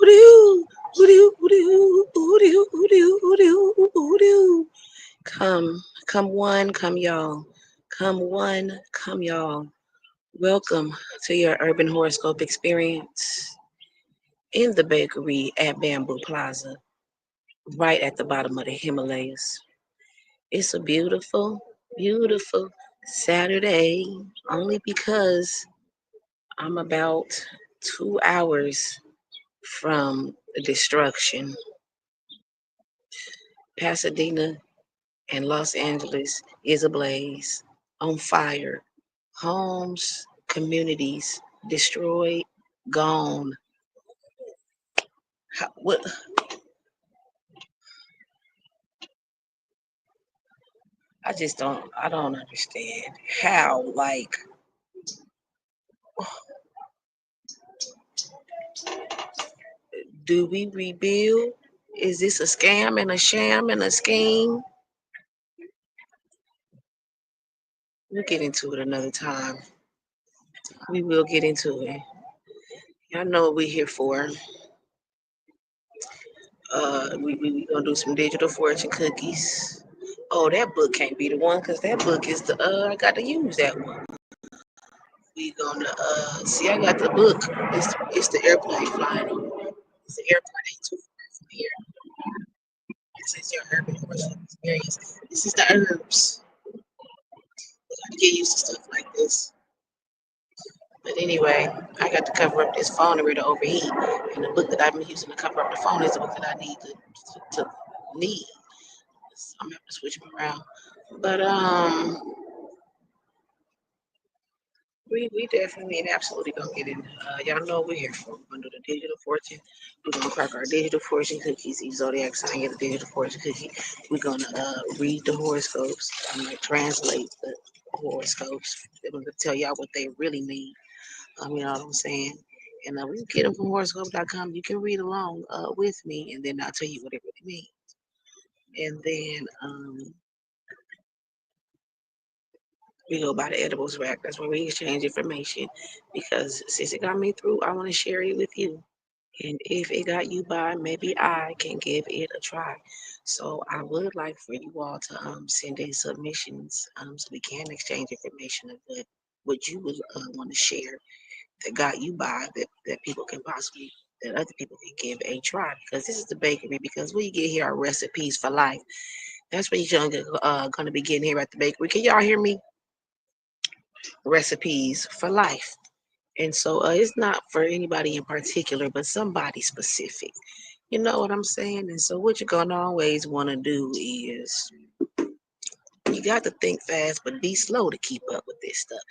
Ooh-doo, ooh-doo, ooh-doo, ooh-doo, ooh-doo, ooh-doo, ooh-doo. Come one, come y'all. Come one, come y'all. Welcome to your urban horoscope experience in the bakery at Bamboo Plaza, right at the bottom of the Himalayas. It's a beautiful, beautiful Saturday, only because I'm about 2 hours from destruction. Pasadena and Los Angeles is ablaze, on fire. Homes, communities destroyed, gone. What? I don't understand how. Like, do we rebuild? Is this a scam and a sham and a scheme? We'll get into it another time. We will get into it. Y'all know what we're here for. We gonna do some digital fortune cookies. Oh, that book can't be the one because that book is the I got to use that one. We gonna see. I got the book. It's the airplane flying over. It's the airplane ain't too far from here. This is your urban horoscope experience. This is the herbs. We gotta get used to stuff like this. But anyway, I got to cover up this phone to ready to overheat, and the book that I've been using to cover up the phone is the book that I need to need. So I'm gonna have to switch them around. But we definitely and absolutely gonna get in. Y'all know what we're here for. We're gonna do the digital fortune. We're gonna crack our digital fortune cookies. Each zodiac sign get a digital fortune cookie. We're gonna read the horoscopes. I'm gonna translate the horoscopes. They're gonna tell y'all what they really mean. You know what I'm saying? And we can get them from horoscope.com. You can read along with me, and then I'll tell you what it really means. And then we go by the edibles rack. That's where we exchange information. Because since it got me through, I want to share it with you. And if it got you by, maybe I can give it a try. So I would like for you all to send in submissions so we can exchange information of what you would want to share that got you by that people can possibly that other people can give a try because this is the bakery because we get here are recipes for life. That's what you're gonna be getting here at the bakery. Can y'all hear me? Recipes for life. And so it's not for anybody in particular, but somebody specific. You know what I'm saying? And so what you're gonna always want to do is you got to think fast, but be slow to keep up with this stuff.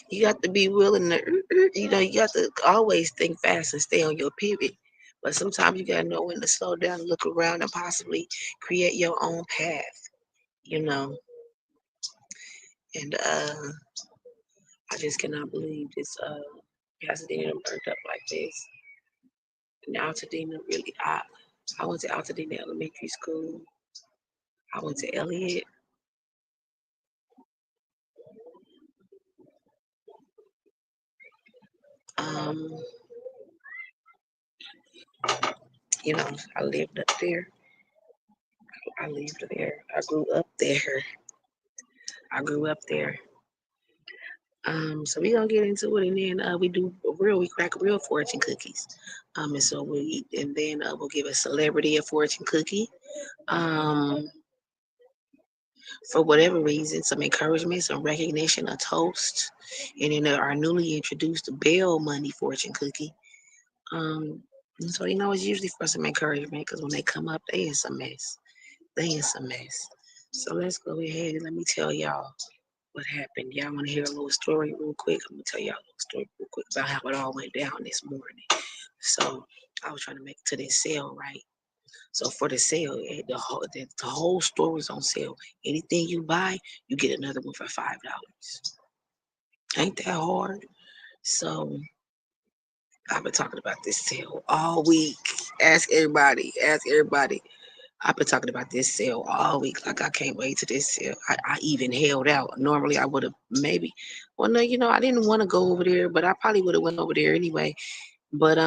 You got to be willing to, you got to always think fast and stay on your pivot. But sometimes you gotta know when to slow down and look around and possibly create your own path. You know, and I just cannot believe this. Pasadena burnt up like this. And Altadena really, I went to Altadena Elementary School. I went to Elliott. Um, I lived up there. I lived there. I grew up there. I grew up there. So we gonna get into it, and then we crack real fortune cookies. And so and then we'll give a celebrity a fortune cookie. Um, for whatever reason, some encouragement, some recognition, a toast, and then our newly introduced Bell Money fortune cookie. And so it's usually for some encouragement because when they come up, they in some mess. They in some mess. So let's go ahead and let me tell y'all what happened. Y'all want to hear a little story real quick? I'm gonna tell y'all a little story real quick about how it all went down this morning. So I was trying to make it to this sale, right? So for the sale, the whole store was on sale. Anything you buy, you get another one for $5. Ain't that hard? So I've been talking about this sale all week. Ask everybody. Ask everybody. I've been talking about this sale all week. Like I can't wait to this sale. I even held out. Normally I would have maybe. Well, no, I didn't want to go over there, but I probably would have went over there anyway. But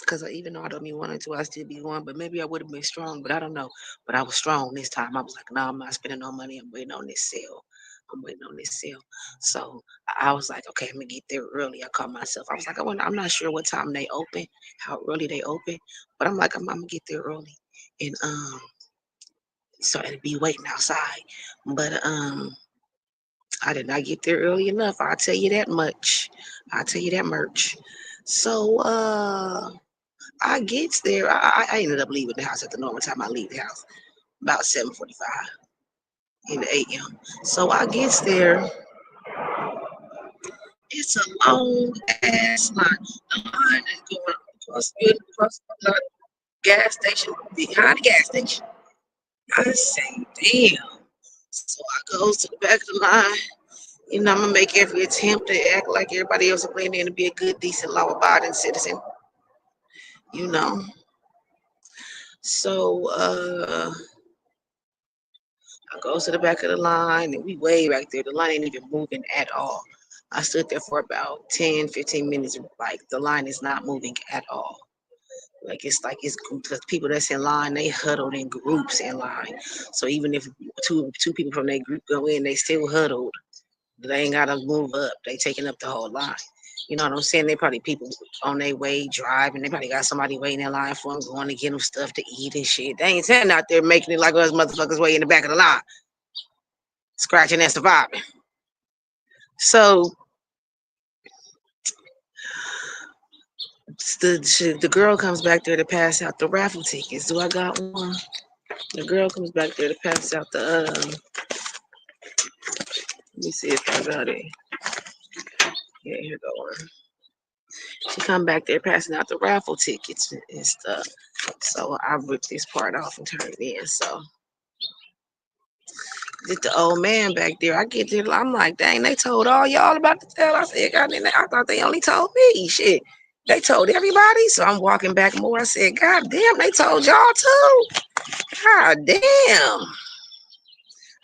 Because even though I don't be wanting to, I still be going. But maybe I would have been strong, but I don't know. But I was strong this time. I was like, no, I'm not spending no money. I'm waiting on this sale. I'm waiting on this sale. So I was like, okay, I'm gonna get there early. I called myself. I was like, I'm not sure what time they open, how early they open, but I'm like, I'm gonna get there early, and so I'd be waiting outside. But I did not get there early enough. I'll tell you that much. I'll tell you that much. So I gets there. I ended up leaving the house at the normal time I leave the house, about 7:45 in the a.m. So I gets there. It's a long ass line. The line is going across the gas station, behind the gas station. I say, damn. So I goes to the back of the line. You know, I'm gonna make every attempt to act like everybody else is playing in to be a good, decent, law-abiding citizen. You know. So I goes to the back of the line and we way back there. The line ain't even moving at all. I stood there for about 10, 15 minutes. Like the line is not moving at all. Like it's groups. The people that's in line, they huddled in groups in line. So even if two people from that group go in, they still huddled. They ain't gotta move up. They taking up the whole line. You know what I'm saying? They probably people on their way driving. They probably got somebody waiting in line for them, going to get them stuff to eat and shit. They ain't standing out there making it like us motherfuckers way in the back of the line, scratching and surviving. So the girl comes back there to pass out the raffle tickets. Do I got one? The girl comes back there to pass out the. Let me see if I got it. Yeah, here go one. She come back there passing out the raffle tickets and stuff. So I ripped this part off and turned it in. So did the old man back there. I get there, I'm like, dang, they told all y'all about the tale. I said, God, I thought they only told me. Shit. They told everybody. So I'm walking back more. I said, God damn, they told y'all too. God damn.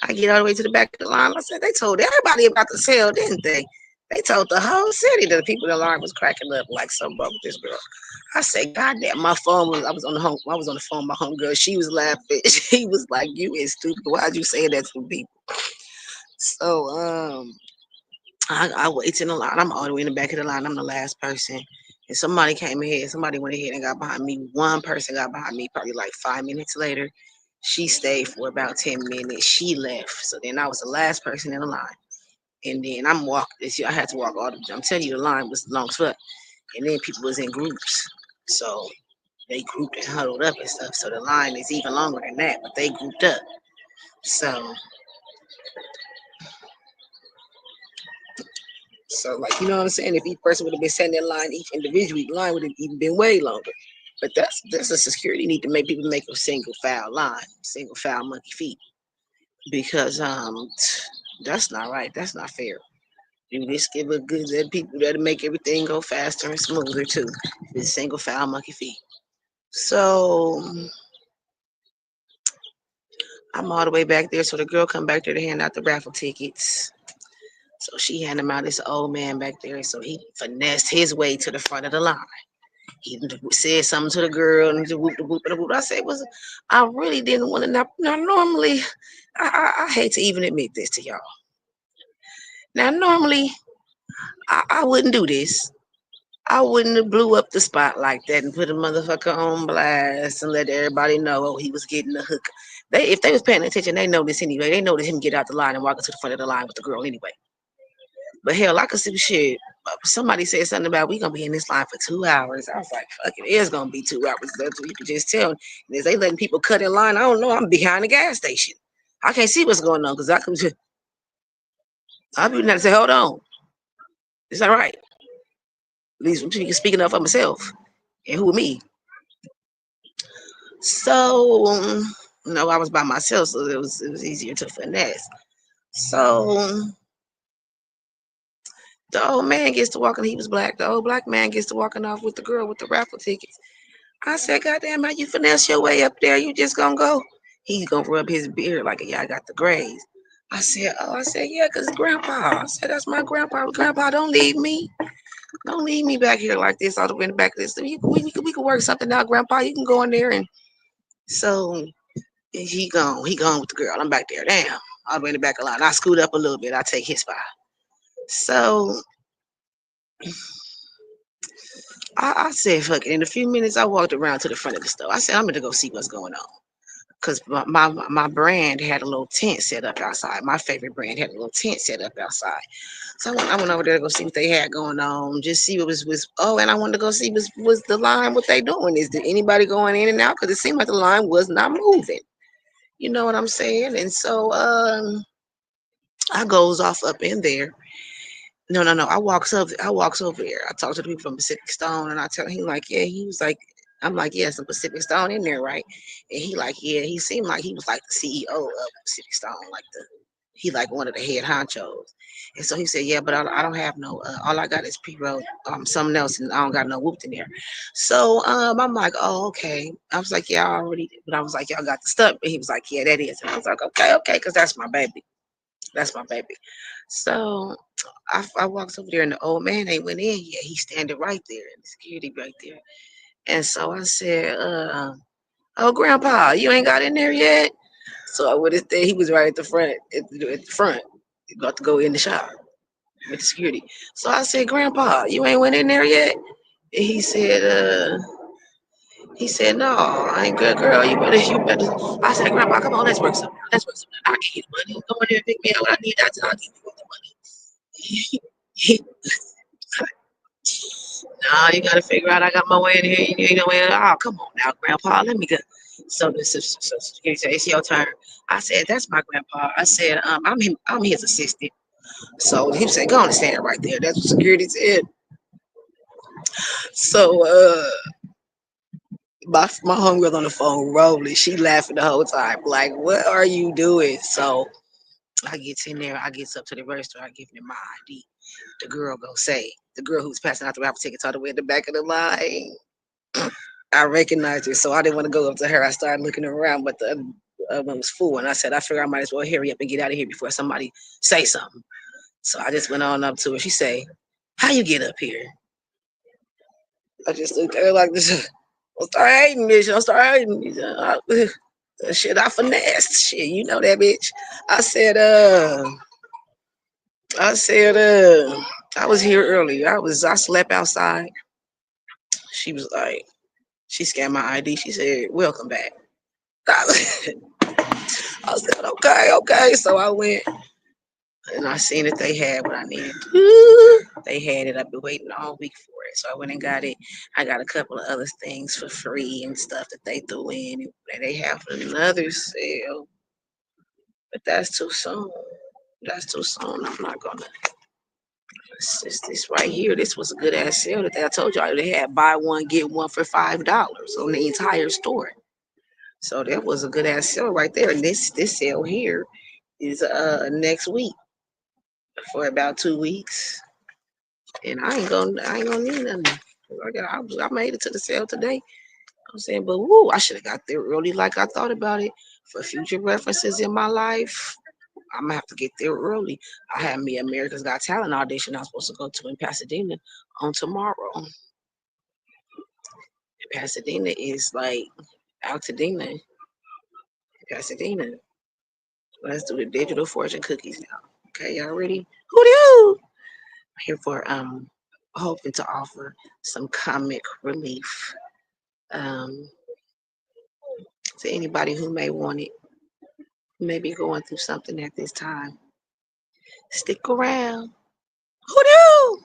I get all the way to the back of the line. I said, they told everybody about the sale, didn't they? They told the whole city that the people in the line was cracking up like something wrong with this girl. I said, God damn, my phone was I was on the phone with my homegirl. She was laughing. She was like, you is stupid. Why'd you say that to people? So I wait in the line. I'm all the way in the back of the line. I'm the last person. And somebody came ahead. Somebody went ahead and got behind me. One person got behind me probably like 5 minutes later. She stayed for about 10 minutes. She left. So then I was the last person in the line. And then I'm walking. I had to walk all the way. I'm telling you, the line was long as fuck. And then people was in groups. So they grouped and huddled up and stuff. So the line is even longer than that, but they grouped up. So like, you know what I'm saying? If each person would have been standing in line, each individual, the line would have even been way longer. But that's a security need to make people make a single file line, single file monkey feet. Because that's not right. That's not fair. You just give a good that people that'll make everything go faster and smoother too. It's single file monkey feet. So I'm all the way back there. So the girl come back there to hand out the raffle tickets. So she handed him out this old man back there. So he finessed his way to the front of the line. He said something to the girl and the whoop, the whoop, the whoop. I said, I really didn't want to. Now normally, I hate to even admit this to y'all. Now, normally, I wouldn't do this. I wouldn't have blew up the spot like that and put a motherfucker on blast and let everybody know he was getting the hook. If they was paying attention, they know this anyway. They know that him get out the line and walk to the front of the line with the girl anyway. But hell, I could see shit. Somebody said something about we gonna be in this line for 2 hours. I was like, fuck it is gonna be 2 hours. That's what you can just tell. And as they letting people cut in line, I don't know. I'm behind the gas station. I can't see what's going on because I'll be not say, hold on. Is that right? At least speaking up for myself. And who me? So no, I was by myself, so it was easier to finesse. So the old man gets to walking. He was black. The old black man gets to walking off with the girl with the raffle tickets. I said, God damn, how you finesse your way up there? You just gonna go? He's gonna rub his beard like, yeah, I got the grays. I said, yeah, because grandpa. I said, that's my grandpa. Grandpa, don't leave me. Don't leave me back here like this all the way in the back of this. We can work something out, Grandpa. You can go in there and so he gone. He gone with the girl. I'm back there. Damn. All the way in the back of the line. I scoot up a little bit. I take his spot. So I said, fuck it. In a few minutes, I walked around to the front of the store. I said, I'm going to go see what's going on. Because my brand had a little tent set up outside. My favorite brand had a little tent set up outside. So I went over there to go see what they had going on, just see what was oh, and I wanted to go see was the line, what they doing. Is there anybody going in and out? Because it seemed like the line was not moving. You know what I'm saying? And so I goes off up in there. No. I walks over there. I talked to the people from Pacific Stone and I tell him like, yeah, he was like, I'm like, yeah, some Pacific Stone in there, right? And he like, yeah, he seemed like he was like the CEO of Pacific Stone, like he like one of the head honchos. And so he said, yeah, but I don't have no, all I got is pre-roll, something else, and I don't got no whooped in there. So I'm like, oh, okay. I was like, yeah, I already, but I was like, y'all got the stuff. But he was like, yeah, that is. And I was like, okay, because that's my baby. That's my baby. So I walked over there and the old man ain't went in yet. He's standing right there in the security right there. And so I said, oh, Grandpa, you ain't got in there yet? So I would have said he was right at the front, at the front, about to go in the shop with the security. So I said, Grandpa, you ain't went in there yet? And he said, no, I ain't good, girl. You better. I said, Grandpa, come on, let's work something. Let's work something. I give you the money. Go in there and pick me up what I need. I'll give you the money. Nah, you gotta figure out I got my way in here. You ain't no way. Oh, come on now, Grandpa. Let me go. So the security said, it's your turn. I said, that's my grandpa. I said, I'm his assistant. So he said, go on and stand right there. That's what security said. So my homegirl on the phone rolling. She laughing the whole time. Like, what are you doing? So I gets in there, I gets up to the register, I give him my ID. The girl go say, the girl who's passing out the raffle tickets all the way at the back of the line. I recognized her, so I didn't want to go up to her. I started looking around, but the other one was full, and I said, I figured I might as well hurry up and get out of here before somebody say something. So I just went on up to her. She say, how you get up here? I just looked at her like this. Don't start hating, bitch. Don't start hating. Shit, I finessed. Shit, you know that, bitch. I said, I said, I was here early. I slept outside. She was like, she scanned my ID. She said, welcome back. I said, okay. So I went and I seen that they had what I needed. They had it. I've been waiting all week for it. So I went and got it. I got a couple of other things for free and stuff that they threw in and they have another sale. But that's too soon. That's too soon. I'm not gonna. This right here. This was a good ass sale that I told y'all. They had buy one get one for $5 on the entire store. So that was a good ass sale right there. And this sale here is next week for about 2 weeks. And I ain't gonna need nothing. I made it to the sale today. I'm saying, but woo, I should have got there early like I thought about it. For future references in my life, I'm gonna have to get there early. I have me America's Got Talent audition I'm supposed to go to in Pasadena on tomorrow. And Pasadena is like Altadena. Pasadena. Let's do the digital fortune cookies now. Okay, y'all ready? Who do? Here for hoping to offer some comic relief um to anybody who may want it, who may be going through something at this time. Stick around. Who do?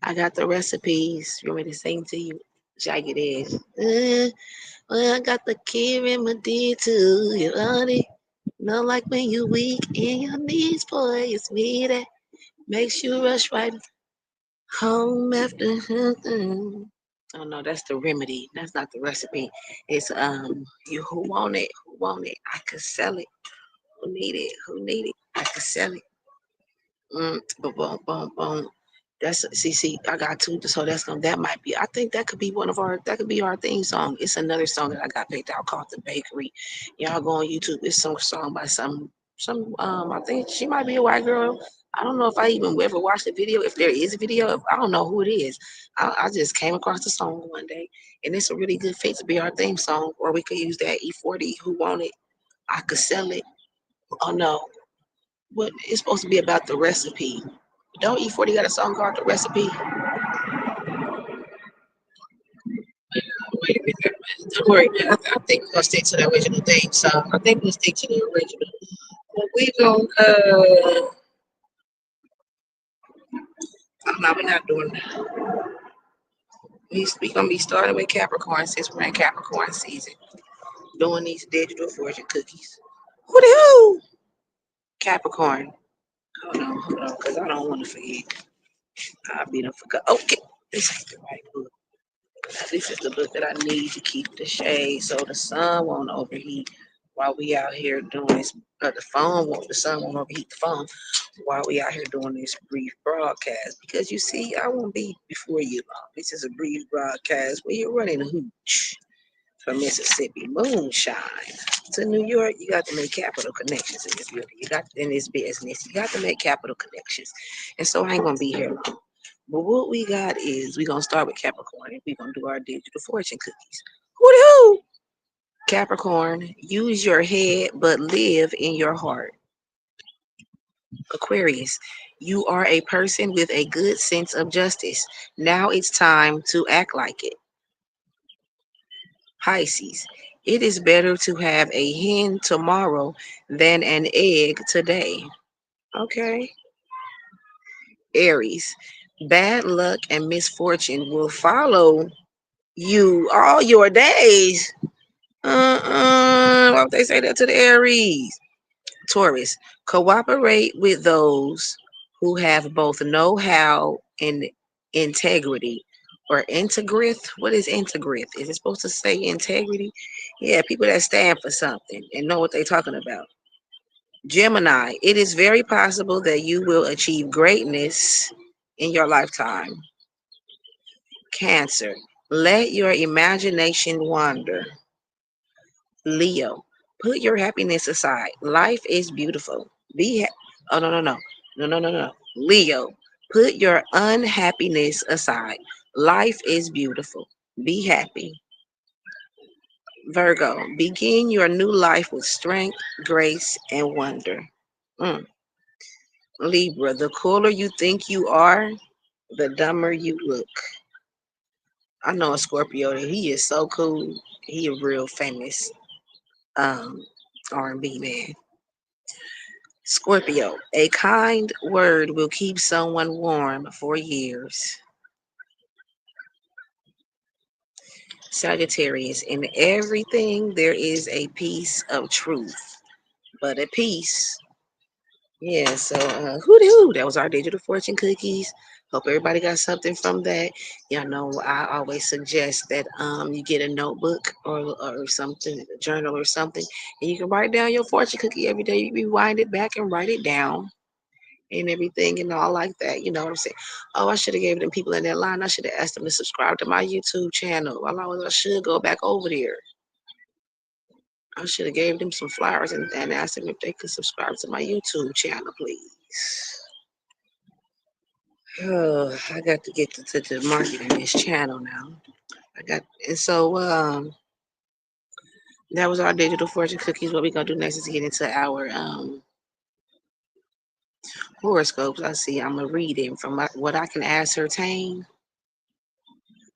I got the recipes. You want me to sing to you? Jagged Edge. Well, I got the key in my D too. You want it? Not like when you weak in your knees, boy. It's me that makes you rush right home after. Oh no, that's the remedy. That's not the recipe. It's you who want it, who want it. I could sell it. Who need it? Who need it? I could sell it. Boom, boom, boom, boom. That's see. I got two, so that might be. I think that could be that could be our theme song. It's another song that I got picked out called "The Bakery." Y'all go on YouTube. It's some song by some I think she might be a white girl. I don't know if I even ever watched the video. If there is a video, I don't know who it is. I just came across the song one day, and it's a really good fit to be our theme song. Or we could use that E40. Who want it? I could sell it. Oh no, what it's supposed to be about the recipe. Don't E40 got a song called The Recipe? Wait a minute. Don't worry, man. I think we're gonna stick to the original theme song. I think we'll stick to the original. But we gonna no, we're not doing that. We gonna be starting with Capricorn since we're in Capricorn season. Doing these digital fortune cookies. Who the hell? Capricorn. Hold on, because I don't want to forget. I'll be done forgot. Okay, this ain't the right book. This is the book that I need to keep the shade so the sun won't overheat while we out here doing this. The sun won't overheat the phone while we out here doing this brief broadcast. Because you see, I won't be before you long. This is a brief broadcast where you're running a hooch from Mississippi moonshine to New York. You got to make capital connections in this beauty. You got in this business. You got to make capital connections. And so I ain't gonna be here long. But what we got is we're gonna start with Capricorn and we're gonna do our digital fortune cookies. Who? Capricorn, use your head but live in your heart. Aquarius, you are a person with a good sense of justice. Now it's time to act like it. Pisces, it is better to have a hen tomorrow than an egg today. Okay. Aries, bad luck and misfortune will follow you all your days. Why would they say that to the Aries? Taurus, cooperate with those who have both know-how and integrity. Or integrith. What is integrith? Is it supposed to say integrity? Yeah, people that stand for something and know what they're talking about. Gemini, it is very possible that you will achieve greatness in your lifetime. Cancer, let your imagination wander. Leo, put your happiness aside. Life is beautiful. Oh, no, no, no. No, no, no, no. Leo, put your unhappiness aside. Life is beautiful. Be happy. Virgo, begin your new life with strength, grace, and wonder. Mm. Libra, the cooler you think you are, the dumber you look. I know a Scorpio. He is so cool. He a real famous um R&B man. Scorpio, a kind word will keep someone warm for years. Sagittarius, in everything there is a piece of truth, but a piece. Yeah, so who that was our digital fortune cookies. Hope everybody got something from that. Y'all know I always suggest that you get a notebook or something, a journal or something, and you can write down your fortune cookie every day. You rewind it back and write it down and everything and all like that. You know what I'm saying? Oh, I should have gave them people in that line. I should have asked them to subscribe to my YouTube channel. I should go back over there. I should have gave them some flowers and asked them if they could subscribe to my YouTube channel, please. Oh, I got to get to marketing this channel now. I got and so that was our digital fortune cookies. What we gonna do next is get into our horoscopes. I see. I'm gonna read it from what I can ascertain.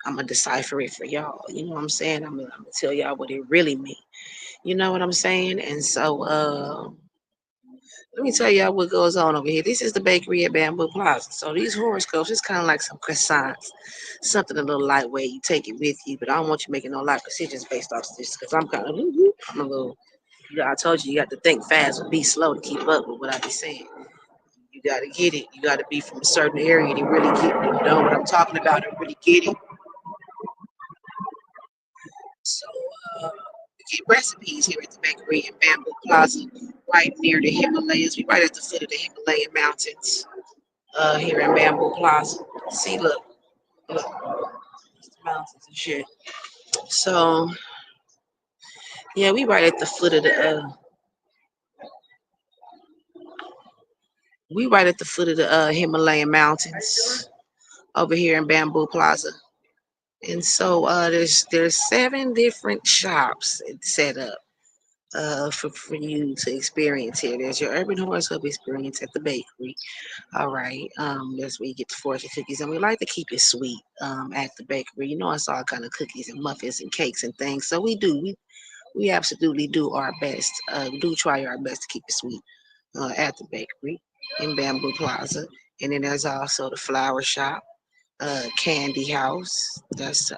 I'm gonna decipher it for y'all. You know what I'm saying? I'm gonna tell y'all what it really means. You know what I'm saying? And so let me tell y'all what goes on over here. This is the bakery at Bamboo Plaza. So these horoscopes, it's kind of like some croissants, something a little lightweight. You take it with you, but I don't want you making no life decisions based off this because I'm a little. I told you you got to think fast and be slow to keep up with what I be saying. You got to get it. You got to be from a certain area to really get it. You know what I'm talking about and really get it. So we get recipes here at the bakery in Bamboo Plaza, right near the Himalayas. We right at the foot of the Himalayan mountains. Here in Bamboo Plaza. See, look, it's the mountains and shit. So yeah, we right at the foot of the We right at the foot of the Himalayan mountains over here in Bamboo Plaza. And so there's 7 different shops set up for you to experience here. There's your urban horoscope experience at the bakery. All right. That's where you get the fortune cookies. And we like to keep it sweet at the bakery. You know, it's all kind of cookies and muffins and cakes and things. So we do. We absolutely do our best. Do try our best to keep it sweet at the bakery in Bamboo Plaza. And then there's also the flower shop, candy house. That's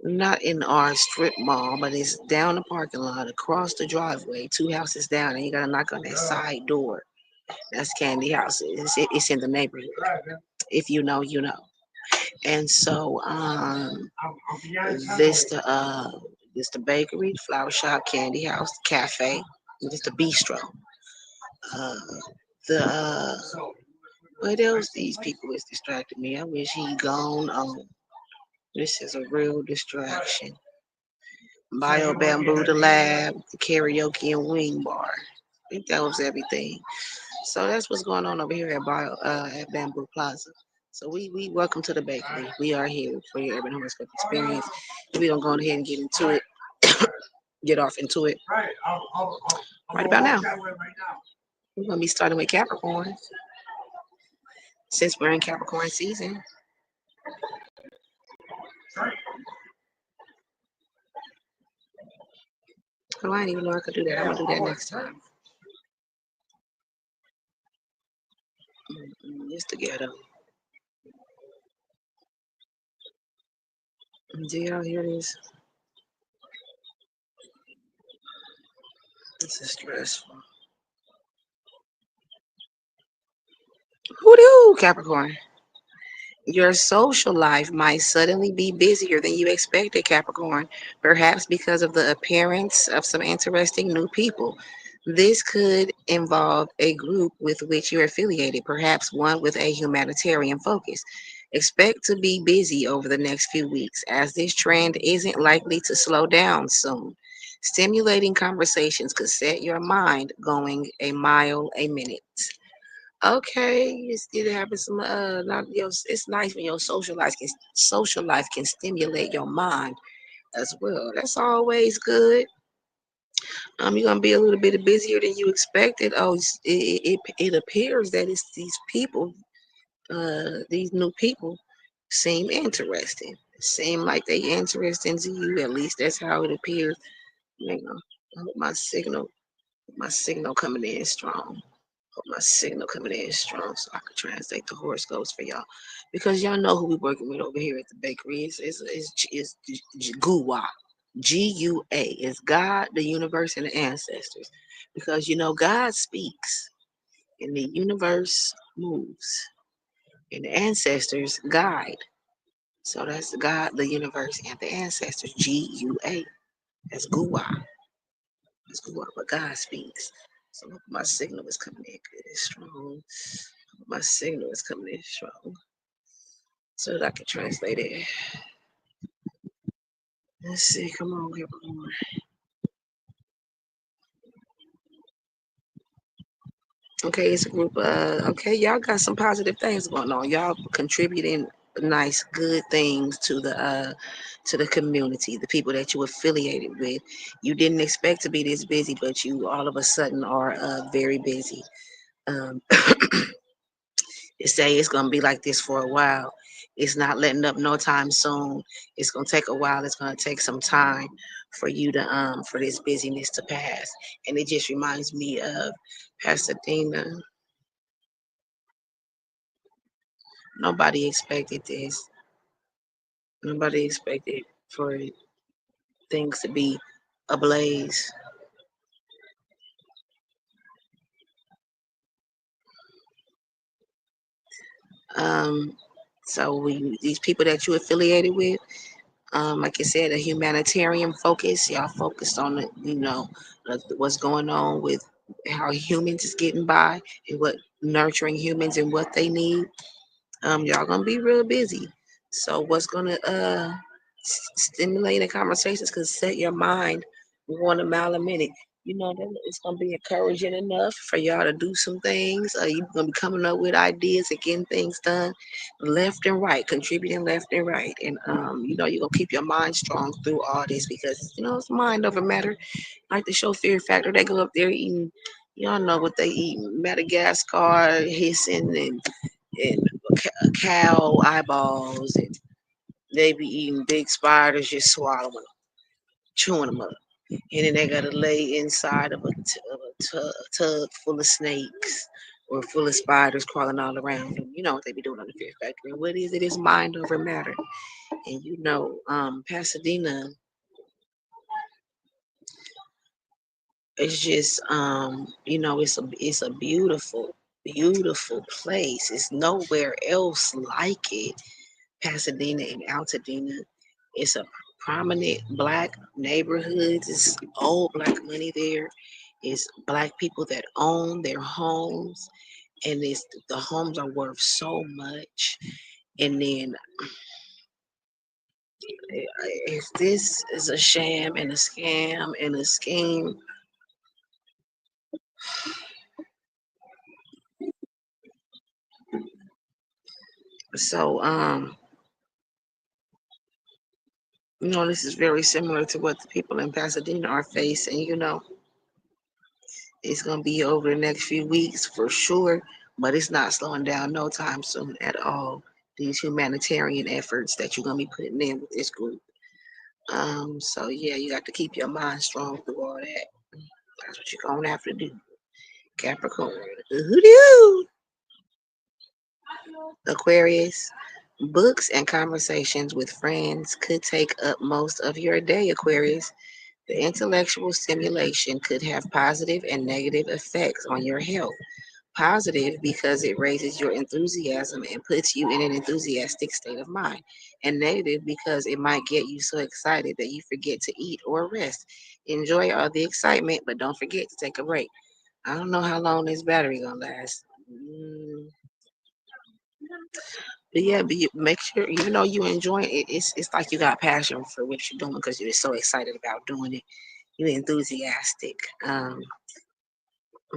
not in our strip mall, but it's down the parking lot, across the driveway, 2 houses down, and you gotta knock on that side door. That's Candy House. It's in the neighborhood. If you know, you know. And so this the uh this the bakery, flower shop, candy house, cafe, this the bistro. Uh the what else these people is distracting me? I wish he gone on. This is a real distraction. Bio Bamboo, the lab, the karaoke and wing bar. I think that was everything. So that's what's going on over here at at Bamboo Plaza. So we welcome to the bakery. We are here for your urban horoscope experience. We're gonna go ahead and get into it, get off into it right about now. We're gonna be starting with Capricorn since we're in Capricorn season. Oh, I didn't even know I could do that. I'm gonna do that next time. Just to get them. Do y'all hear this? This is stressful. Who do Capricorn? Your social life might suddenly be busier than you expected, Capricorn, perhaps because of the appearance of some interesting new people. This could involve a group with which you're affiliated, perhaps one with a humanitarian focus. Expect to be busy over the next few weeks, as this trend isn't likely to slow down soon. Stimulating conversations could set your mind going a mile a minute. Okay, you still having some not your it's nice when your social life can stimulate your mind as well. That's always good. You're gonna be a little bit busier than you expected. Oh, it appears that it's these people, these new people seem interesting. Seem like they interesting to you. At least that's how it appears. You know, I hope my signal coming in strong. Hope my signal coming in strong so I can translate the horoscopes for y'all. Because y'all know who we working with over here at the bakery. It's GUA. GUA. It's God, the universe, and the ancestors. Because you know God speaks and the universe moves. And the ancestors guide. So that's God, the universe, and the ancestors. GUA. That's GUA. That's GUA. But God speaks. So my signal is coming in good and strong. My signal is coming in strong so that I can translate it. Let's see. Come on, everyone. Okay, it's a group. Okay, y'all got some positive things going on. Y'all contributing nice, good things to the community, the people that you affiliated with. You didn't expect to be this busy, but you all of a sudden are very busy. Um, They say it's gonna be like this for a while. It's not letting up no time soon. It's gonna take a while. It's gonna take some time for you to for this busyness to pass. And it just reminds me of Pasadena. Nobody expected this. Nobody expected for things to be ablaze. Um, so these people that you affiliated with, like I said, a humanitarian focus. Y'all focused on the, what's going on with how humans is getting by and what nurturing humans and what they need. Y'all gonna be real busy. So what's gonna stimulate the conversations? Cause set your mind 1 mile a minute. You know that it's gonna be encouraging enough for y'all to do some things. You're gonna be coming up with ideas and getting things done left and right, contributing left and right. And you know, you're gonna keep your mind strong through all this because you know it's mind over matter. Like the show Fear Factor, they go up there eating, y'all know what they eat: Madagascar hissing and cow eyeballs, and they be eating big spiders, just swallowing them, chewing them up. And then they gotta lay inside of a tub full of snakes or full of spiders crawling all around them. You know what they be doing on the Fear Factory. And what is it? It's mind over matter. And you know, Pasadena is just you know, it's a beautiful, beautiful place. It's nowhere else like it. Pasadena and Altadena. It's a prominent black neighborhood. It's old black money there. It's black people that own their homes, and it's the homes are worth so much. And then if this is a sham and a scam and a scheme, so you know, this is very similar to what the people in Pasadena are facing. You know, it's gonna be over the next few weeks for sure, but it's not slowing down no time soon at all. These humanitarian efforts that you're gonna be putting in with this group. So yeah, you got to keep your mind strong through all that. That's what you're gonna have to do. Capricorn. Hoo-doo! Aquarius. Books and conversations with friends could take up most of your day, Aquarius. The intellectual stimulation could have positive and negative effects on your health. Positive because it raises your enthusiasm and puts you in an enthusiastic state of mind. And negative because it might get you so excited that you forget to eat or rest. Enjoy all the excitement, but don't forget to take a break. I don't know how long this battery gonna last. But yeah, but you make sure you know you enjoy it. It's like you got passion for what you're doing because you're so excited about doing it. You're enthusiastic. But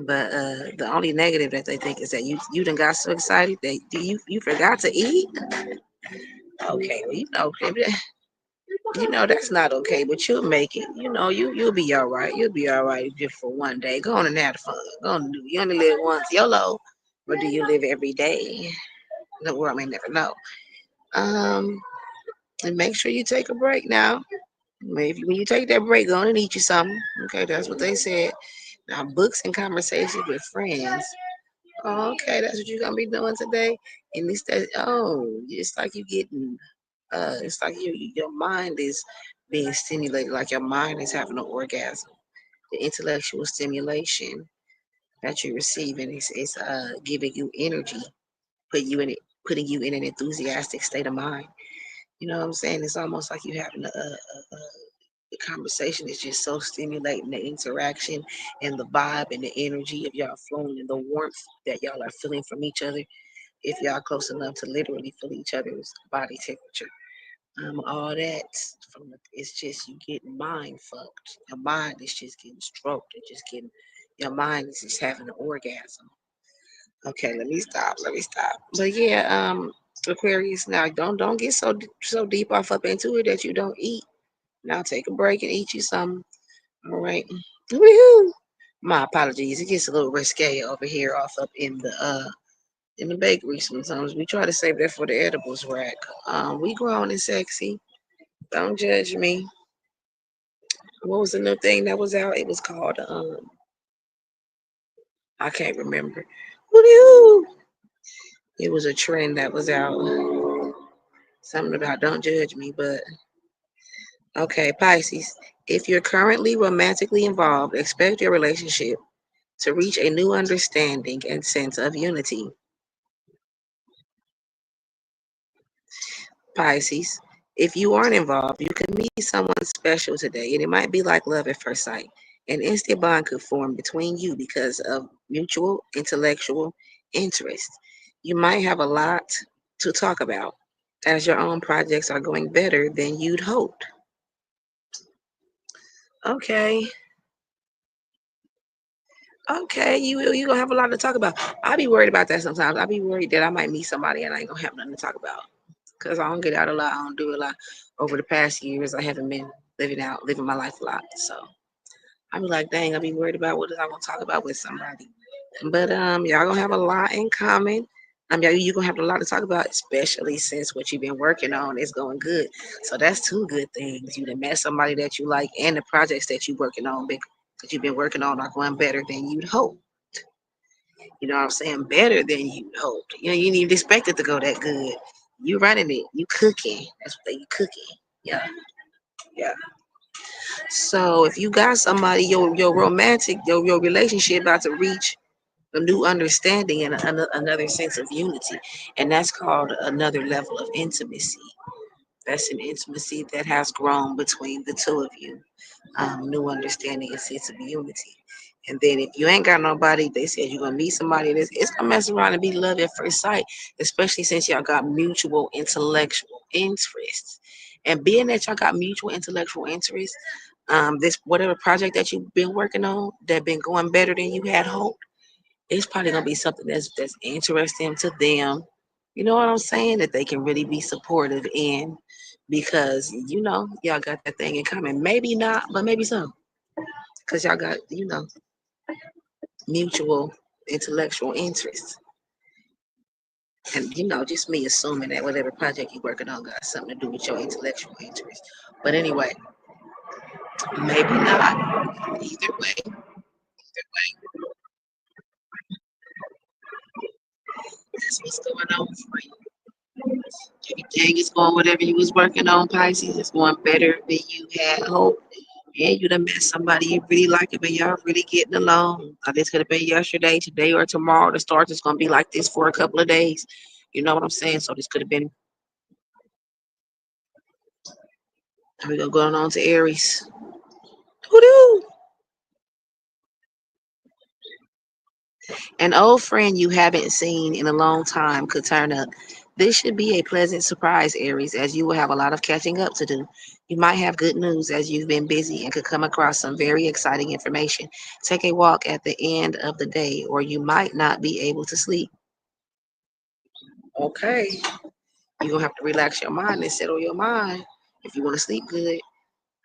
the only negative that they think is that you done got so excited that you forgot to eat. Okay, well you know that's not okay, but you'll make it. You know you'll be all right. You'll be all right just for one day. Go on and have fun. Go on and do. You only live once, YOLO. Or do you live every day? The world may never know. Um, and make sure you take a break now. Maybe when you take that break, go on and eat you something. Okay, that's what they said. Now, books and conversations with friends. Oh, okay, that's what you're gonna be doing today. And it's that. Oh, it's like you getting. It's like your mind is being stimulated, like your mind is having an orgasm. The intellectual stimulation that you're receiving is giving you energy, putting you in an enthusiastic state of mind. You know what I'm saying? It's almost like you having the conversation is just so stimulating, the interaction and the vibe and the energy of y'all flowing and the warmth that y'all are feeling from each other if y'all close enough to literally feel each other's body temperature. All that it's just you getting mind fucked. Your mind is just getting stroked. It's just getting your mind is just having an orgasm. Okay, let me stop. Let me stop. But yeah, Aquarius. Now don't get so deep off up into it that you don't eat. Now take a break and eat you some. All right. Woohoo! My apologies. It gets a little risque over here off up in the bakery sometimes. We try to save that for the edibles rack. We grown and sexy. Don't judge me. What was the new thing that was out? It was called I can't remember. Woohoo! It was a trend that was out. Something about don't judge me, but okay, Pisces. If you're currently romantically involved, expect your relationship to reach a new understanding and sense of unity. Pisces. If you aren't involved, you could meet someone special today, and it might be like love at first sight. An instant bond could form between you because of mutual intellectual interest. You might have a lot to talk about as your own projects are going better than you'd hoped. Okay. Okay, you gonna have a lot to talk about. I be worried about that sometimes. I be worried that I might meet somebody and I ain't gonna have nothing to talk about because I don't get out a lot. I don't do a lot. Over the past years, I haven't been living my life a lot. So I be like, dang, I be worried about what is I gonna talk about with somebody. But y'all gonna have a lot in common. Y'all, you gonna have a lot to talk about, especially since what you've been working on is going good. So that's two good things. You done met somebody that you like, and the projects that you working on, that you've been working on, are going better than you'd hope. You know what I'm saying? Better than you'd hoped. You know, you didn't even expect it to go that good. You running it. You cooking. That's what you cooking. Yeah, yeah. So if you got somebody, your romantic, your relationship about to reach a new understanding and another sense of unity, and that's called another level of intimacy. That's an intimacy that has grown between the two of you, new understanding and sense of unity. And then if you ain't got nobody, they said you're gonna meet somebody that's it's gonna mess around and be love at first sight, especially since y'all got mutual intellectual interests. And being that y'all got mutual intellectual interests, this whatever project that you've been working on that been going better than you had hoped, it's probably gonna be something that's interesting to them. You know what I'm saying? That they can really be supportive in because y'all got that thing in common. Maybe not, but maybe so. Because y'all got, mutual intellectual interests. And just me assuming that whatever project you're working on got something to do with your intellectual interest. But anyway, maybe not. Either way, that's what's going on for you. Everything is going whatever you was working on, Pisces. It's going better than you had hoped. And you done met somebody you really like it, but y'all really getting along. This could have been yesterday, today, or tomorrow. The start is gonna be like this for a couple of days. You know what I'm saying? So this could have been. We're gonna go on to Aries. Who An old friend you haven't seen in a long time could turn up. This should be a pleasant surprise, Aries, as you will have a lot of catching up to do. You might have good news as you've been busy and could come across some very exciting information. Take a walk at the end of the day, or you might not be able to sleep. Okay, you're gonna have to relax your mind and settle your mind if you want to sleep good.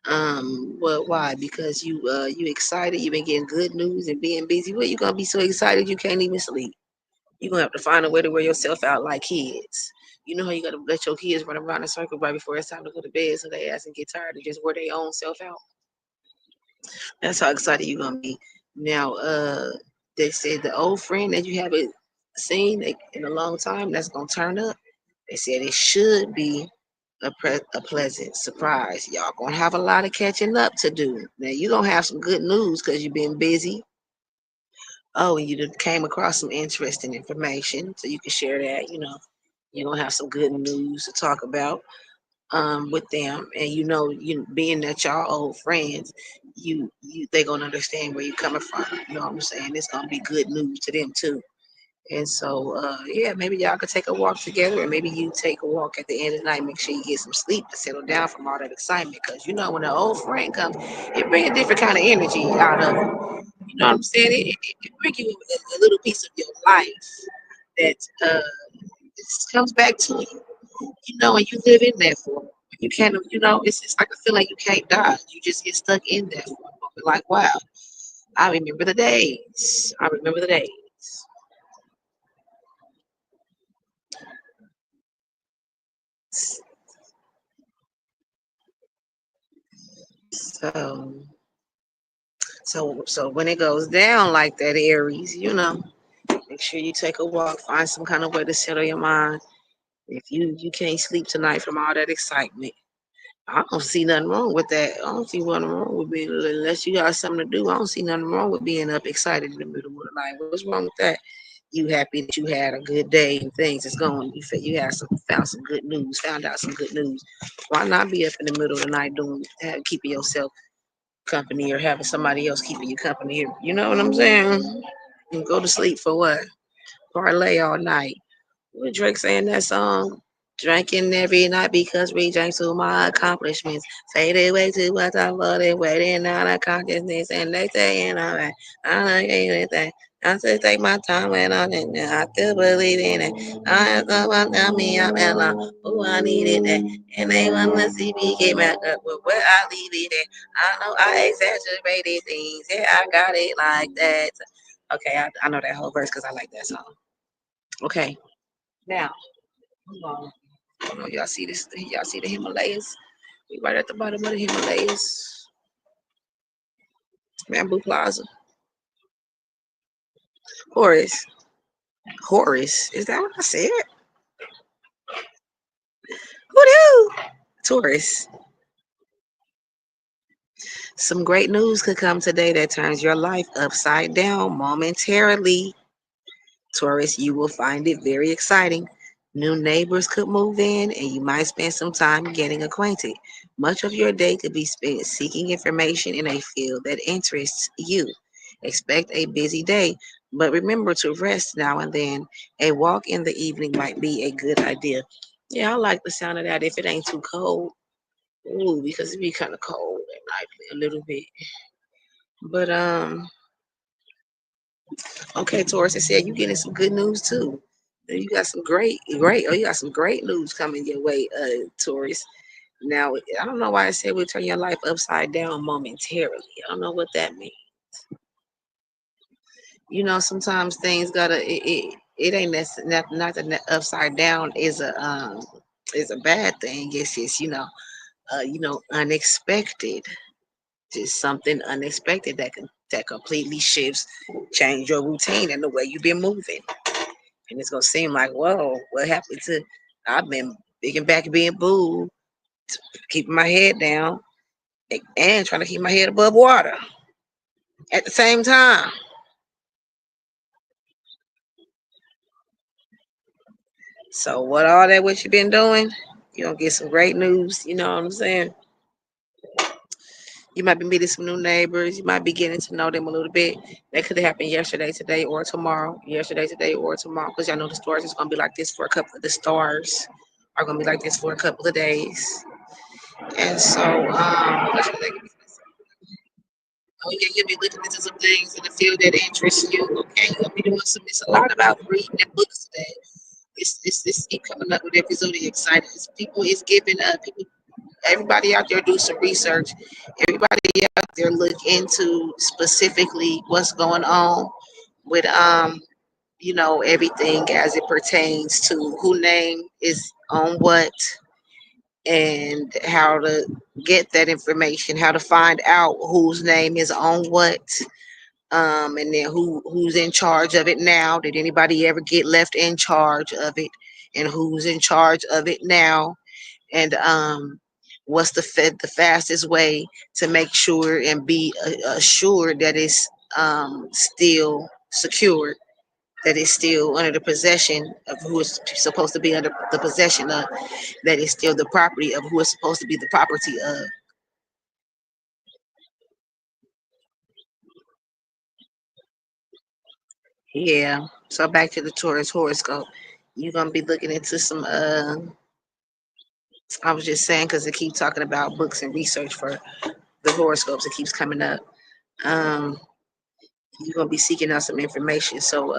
Well, why? Because you excited, you've been getting good news and being busy. Well, you gonna be so excited you can't even sleep. You're gonna have to find a way to wear yourself out like kids. You know how you gotta let your kids run around in a circle right before it's time to go to bed so they ass and get tired and just wear their own self out. That's how excited you're gonna be. Now, they said the old friend that you haven't seen in a long time that's gonna turn up. They said it should be a pleasant surprise. Y'all gonna have a lot of catching up to do. Now you gonna have some good news because you've been busy. Oh, and you done came across some interesting information, so you can share that. You're gonna have some good news to talk about with them, and you being that y'all old friends, you they gonna understand where you're coming from. You know what I'm saying? It's gonna be good news to them too. And so, yeah, maybe y'all could take a walk together, or maybe you take a walk at the end of the night. Make sure you get some sleep to settle down from all that excitement, because when an old friend comes, it brings a different kind of energy out of it. You know what I'm saying? It brings you a little piece of your life that comes back to you. And you live in that for 'em. You can't, it's like a feeling you can't die. You just get stuck in that for a moment. Like, wow, I remember the days. I remember the days. So, so when it goes down like that, Aries, make sure you take a walk, find some kind of way to settle your mind. If you can't sleep tonight from all that excitement, I don't see nothing wrong with that. I don't see nothing wrong with being, unless you got something to do. I don't see nothing wrong with being up excited in the middle of the night. What's wrong with that? You happy that you had a good day and things is going. You had found some good news, found out some good news. Why not be up in the middle of the night keeping yourself company or having somebody else keeping you company? You know what I'm saying? And go to sleep for what? Parlay all night. What Drake saying that song? Drinking every night because we drank to my accomplishments. Faded way too much, I love it, waiting on a consciousness, and they saying alright. I don't like anything. I just take my time and on it. I still believe in it. I have someone tell me I'm alone. Oh, I needed that. And they want to see me get back up. But where I leave it at, I know I exaggerated things. Yeah, I got it like that. Okay, I know that whole verse because I like that song. Okay, now, hold on. I don't know, y'all see this? Y'all see the Himalayas? We right at the bottom of the Himalayas. Bamboo Plaza. Horace. Horace. Is that what I said? Who knew? Taurus. Some great news could come today that turns your life upside down momentarily. Taurus, you will find it very exciting. New neighbors could move in and you might spend some time getting acquainted. Much of your day could be spent seeking information in a field that interests you. Expect a busy day, but remember to rest now and then. A walk in the evening might be a good idea. Yeah, I like the sound of that if it ain't too cold. Ooh, because it be kind of cold at night a little bit. But okay, Taurus, it said you getting some good news too. You got some you got some great news coming your way, Taurus. Now, I don't know why I said we'll turn your life upside down momentarily. I don't know what that means. You know, sometimes things gotta it ain't not that upside down is a bad thing. It's just unexpected, just something unexpected that completely shifts, change your routine and the way you've been moving. And it's gonna seem like, whoa, what happened to? I've been big and back being boo, keeping my head down and trying to keep my head above water at the same time. So what you been doing? You're gonna get some great news. You know what I'm saying? You might be meeting some new neighbors. You might be getting to know them a little bit. That could have happened yesterday, today, or tomorrow. Yesterday, today, or tomorrow. Because y'all know the stars is gonna be like this for a couple of the stars are gonna be like this for a couple of days. And so, that's what they oh yeah, you'll be looking into some things in the field that interests you. Okay, you'll be doing some. It's a lot about reading and books today. It's keep coming up with every zodiac sign. People is giving people. Everybody out there do some research. Everybody out there look into specifically what's going on with everything as it pertains to who name is on what and how to get that information, how to find out whose name is on what, and then who's in charge of it now. Did anybody ever get left in charge of it? And who's in charge of it now? And what's the fastest way to make sure and be assured that it's still secure, that it's still under the possession of who is supposed to be under the possession of, that is still the property of who is supposed to be the property of. Yeah. So back to the Taurus horoscope. You're gonna be looking into some. I was just saying because it keeps talking about books and research for the horoscopes. It keeps coming up. Um, you're gonna be seeking out some information. So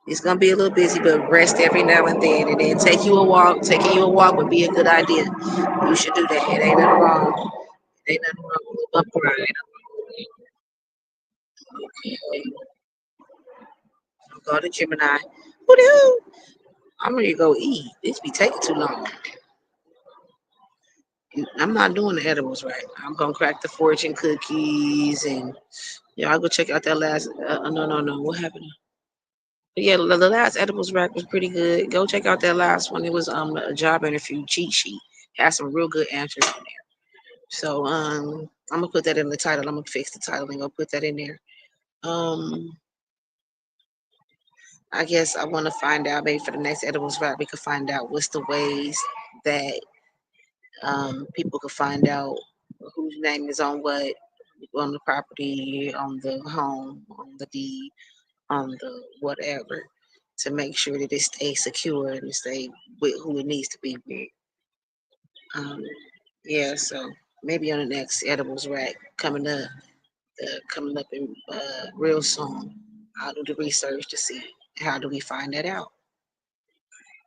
it's gonna be a little busy, but rest every now and then take you a walk. Taking you a walk would be a good idea. You should do that. It ain't nothing wrong. It ain't nothing wrong with a bump ride. Okay. Go to Gemini. Woo-hoo! I'm ready to go eat. This be taking too long. I'm not doing the edibles right. I'm gonna crack the fortune cookies and yeah, I'll go check out that last. No. What happened? But yeah, the last edibles rack was pretty good. Go check out that last one. It was a job interview cheat sheet. Had some real good answers in there. So I'm gonna put that in the title. I'm gonna fix the title and go put that in there. Um, I guess I want to find out maybe for the next edibles rack we could find out what's the ways that people could find out whose name is on what, on the property, on the home, on the deed, on the whatever. to make sure that it stays secure and stay with who it needs to be with. Um, yeah, so maybe on the next edibles rack coming up in real soon. I'll do the research to see how do we find that out.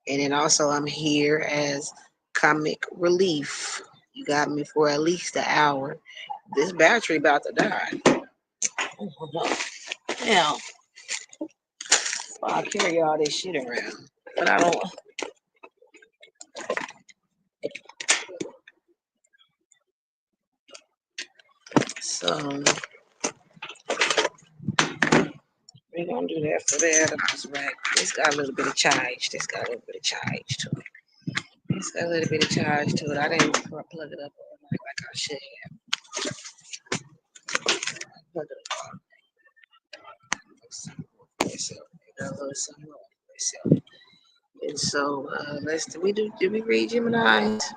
And then also I'm here as comic relief. You got me for at least an hour. This battery about to die. Oh, no. Now, I carry all this shit around, but I don't. So we're gonna do that for that. That's right. It's got a little bit of charge. This got a little bit of charge to it. It's got a little bit of charge to it. I didn't plug it up like I should have. Plug it up. Myself. I got a little something wrong with myself. And so let's did we read Gemini's?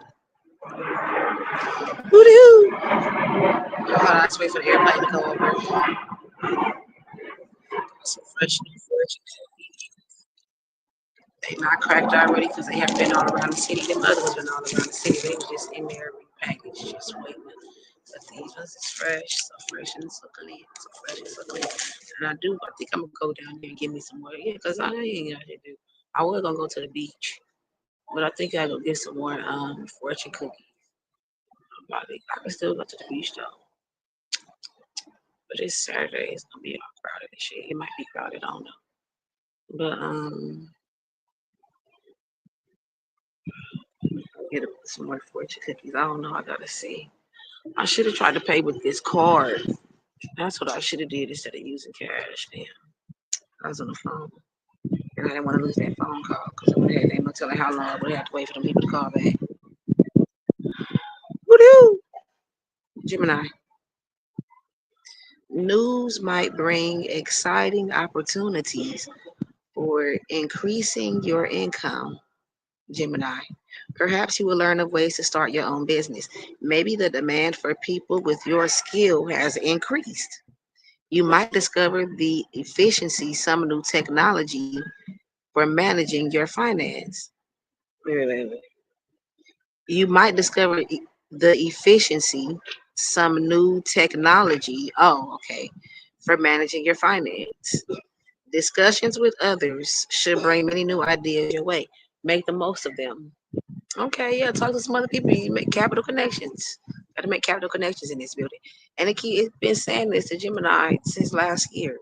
Woo-hoo! Hold on, let's wait for the airplane to go over. Some fresh new fortune. They not cracked already because they have been all around the city. Them other ones been all around the city. They were just in there repackaged, just waiting. But these ones is fresh, so fresh and so clean, so fresh and so clean. And I think I'm gonna go down there and get me some more. Yeah, because I ain't got to do. I was gonna go to the beach, but I think I go get some more fortune cookies. I can still go to the beach though. But it's Saturday. It's gonna be all crowded and shit. It might be crowded. I don't know. But I'll get some more fortune cookies. I don't know. I gotta see. I should have tried to pay with this card. That's what I should have did instead of using cash. Damn, I was on the phone, and I didn't want to lose that phone call because they ain't no telling how long I would have to wait for them people to call back. Woo-hoo! Gemini. News might bring exciting opportunities for increasing your income. Gemini. Perhaps you will learn of ways to start your own business. Maybe the demand for people with your skill has increased. You might discover the efficiency, some new technology for managing your finance. Wait, wait, wait. You might discover the efficiency, some new technology. Oh, okay. For managing your finance. Discussions with others should bring many new ideas your way. Make the most of them. Okay, yeah, talk to some other people. You make capital connections. Got to make capital connections in this building. And the key, it's been saying this to Gemini since last year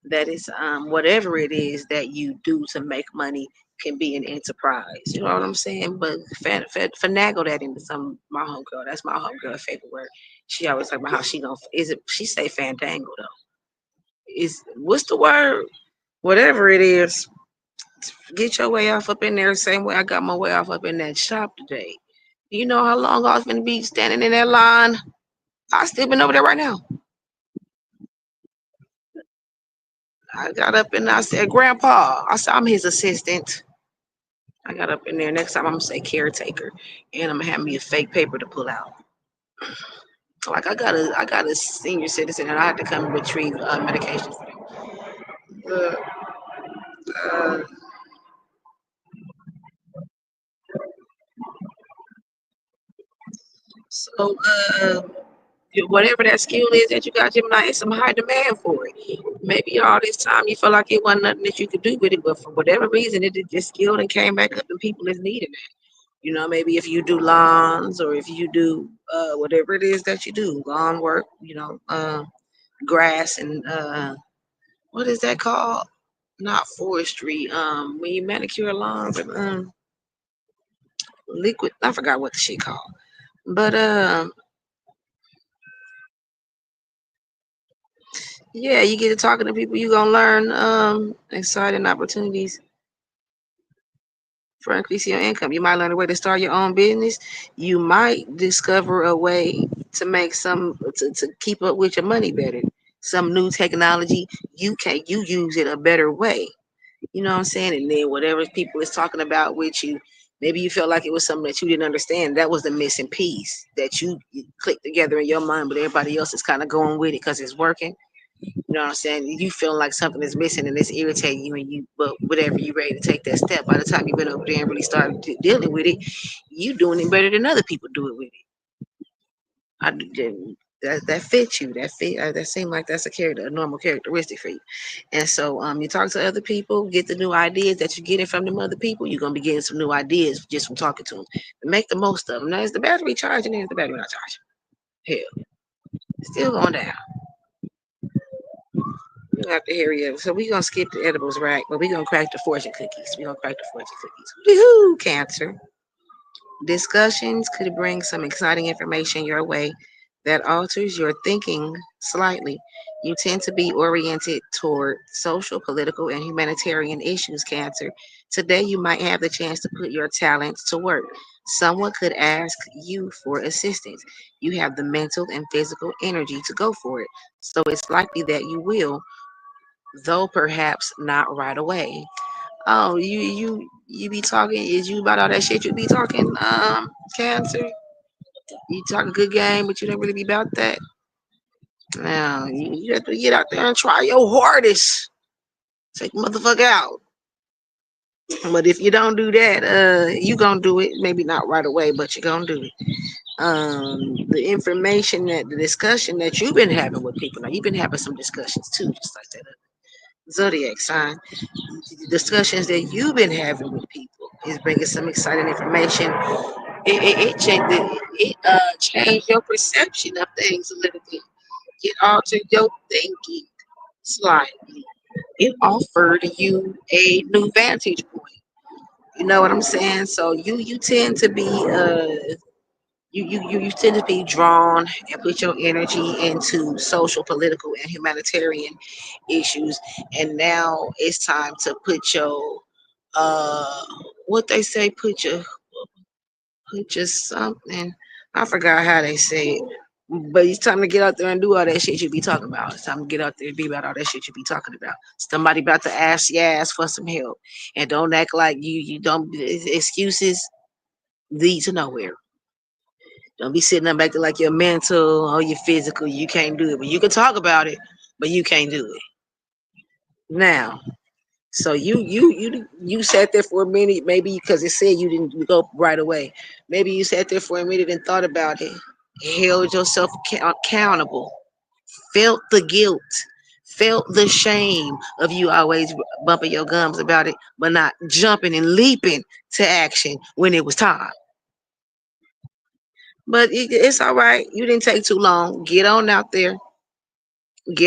that it's whatever it is that you do to make money can be an enterprise. You know what I'm saying? But finagle that into some my homegirl. That's my homegirl favorite word. She always talk about how she gonna is it? She say fandangle though. Is what's the word? Whatever it is, get your way off up in there the same way I got my way off up in that shop today. You know how long I was gonna be standing in that line? I still been over there right now. I got up and I said, Grandpa, I said, I'm his assistant. I got up in there. Next time I'm gonna say caretaker, and I'm gonna have me a fake paper to pull out. Like I got a senior citizen, and I had to come and retrieve medication for them. Uh, so whatever that skill is that you got, Gemini, it's some high demand for it. Maybe all this time you felt like it wasn't nothing that you could do with it, but for whatever reason, it just skilled and came back up, and people is needing it. You know, maybe if you do lawns or if you do whatever it is that you do, lawn work, grass and what is that called? Not forestry. When you manicure lawns and liquid, I forgot what the shit called. But yeah, you get to talking to people, you gonna learn exciting opportunities for increasing your income. You might learn a way to start your own business. You might discover a way to make to keep up with your money better. Some new technology, you use it a better way. You know what I'm saying? And then whatever people is talking about with you, maybe you felt like it was something that you didn't understand. That was the missing piece that you clicked together in your mind, but everybody else is kind of going with it because it's working. You know what I'm saying? You feel like something is missing and it's irritating you, and you, but whatever, you ready to take that step. By the time you went over there and really started dealing with it, you doing it better than other people do it with it. I, that fits you. That seems like that's a normal characteristic for you. And so, you talk to other people, get the new ideas that you're getting from them other people. You're gonna be getting some new ideas just from talking to them. Make the most of them. Now, is the battery charging? Is the battery not charging? Hell, it's still going down. We don't have to hurry up. So we're gonna skip the edibles, right? But we're gonna crack the fortune cookies. We're gonna crack the fortune cookies. Woohoo, Cancer. Discussions could bring some exciting information your way that alters your thinking slightly. You tend to be oriented toward social, political, and humanitarian issues, Cancer. Today, you might have the chance to put your talents to work. Someone could ask you for assistance. You have the mental and physical energy to go for it. So it's likely that you will, though perhaps not right away. Oh, you be talking? Is you about all that shit you be talking? Cancer. You talk a good game, but you don't really be about that. Now you have to get out there and try your hardest. Take the motherfucker out. But if you don't do that, you gonna do it. Maybe not right away, but you gonna do it. The information the discussion that you've been having with people. Now you've been having some discussions too, just like that zodiac sign. Discussions that you've been having with people is bringing some exciting information. It changed your perception of things a little bit. It altered your thinking slightly. It offered you a new vantage point. You know what I'm saying? So you tend to be you tend to be drawn and put your energy into social, political, and humanitarian issues. And now it's time to put your uh what they say, put your something. I forgot how they say it. But it's time to get out there and do all that shit you be talking about. It's time to get out there and be about all that shit you be talking about. Somebody about to ask your ass for some help. And don't act like you don't excuses lead to nowhere. Don't be sitting up acting like your mental or your physical. You can't do it. But you can talk about it, but you can't do it. Now, so you sat there for a minute, maybe because it said you didn't go right away. Maybe you sat there for a minute and thought about it, held yourself accountable, felt the guilt, felt the shame of you always bumping your gums about it, but not jumping and leaping to action when it was time. But it's all right. You didn't take too long. Get on out there, and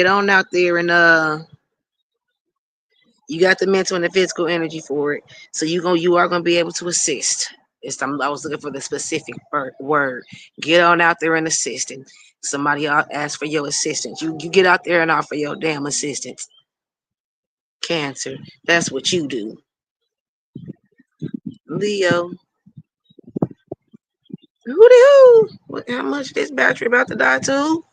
you got the mental and the physical energy for it. So you are gonna be able to assist. I was looking for the specific word. Get on out there and assist. And somebody ask for your assistance. You get out there and offer your damn assistance. Cancer. That's what you do. Leo. Who the who? How much this battery about to die too?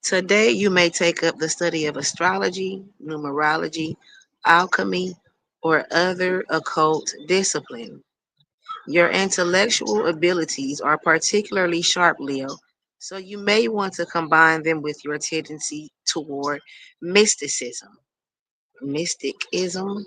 Today, you may take up the study of astrology, numerology, alchemy, or other occult discipline. Your intellectual abilities are particularly sharp, Leo, so you may want to combine them with your tendency toward mysticism. Mysticism.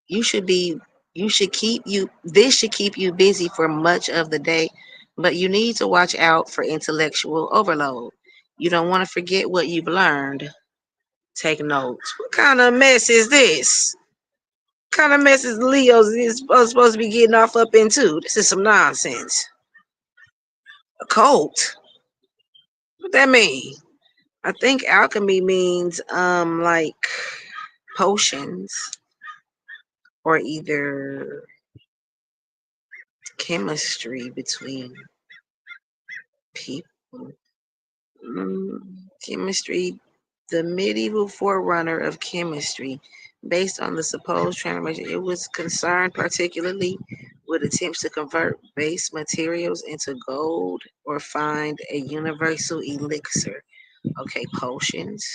You should be you should keep you this should keep you busy for much of the day, but you need to watch out for intellectual overload. You don't want to forget what you've learned. Take notes. What kind of mess is this? What kind of mess is Leo's is supposed to be getting off up into? This is some nonsense. A cult? What that mean? I think alchemy means like potions or either chemistry between people. Chemistry, the medieval forerunner of chemistry, based on the supposed transformation. It was concerned particularly with attempts to convert base materials into gold or find a universal elixir. Okay, potions.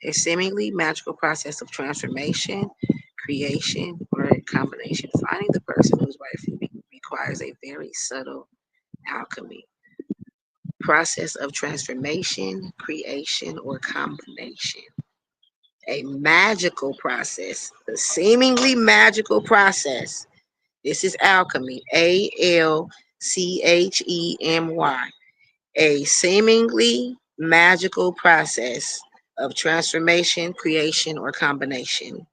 A seemingly magical process of transformation, creation, or a combination. Finding the person who's right for you requires a very subtle alchemy. process of transformation, creation, or combination. A magical process, a seemingly magical process. This is alchemy, Alchemy. A seemingly magical process of transformation, creation, or combination.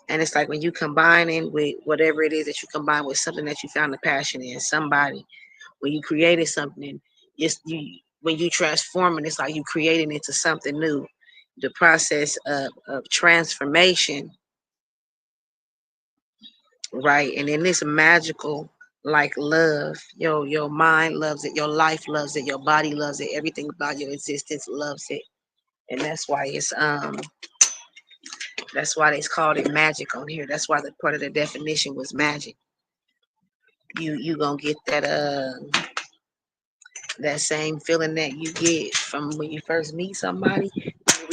And it's like when you combine it with whatever it is that you combine with something that you found a passion in, somebody, when you created something, when you transform it, it's like you creating it into something new. The process of transformation, right? And in this magical, like love, your mind loves it, your life loves it, your body loves it, everything about your existence loves it. And that's why they called it magic on here. That's why the part of the definition was magic. You gonna get that same feeling that you get from when you first meet somebody.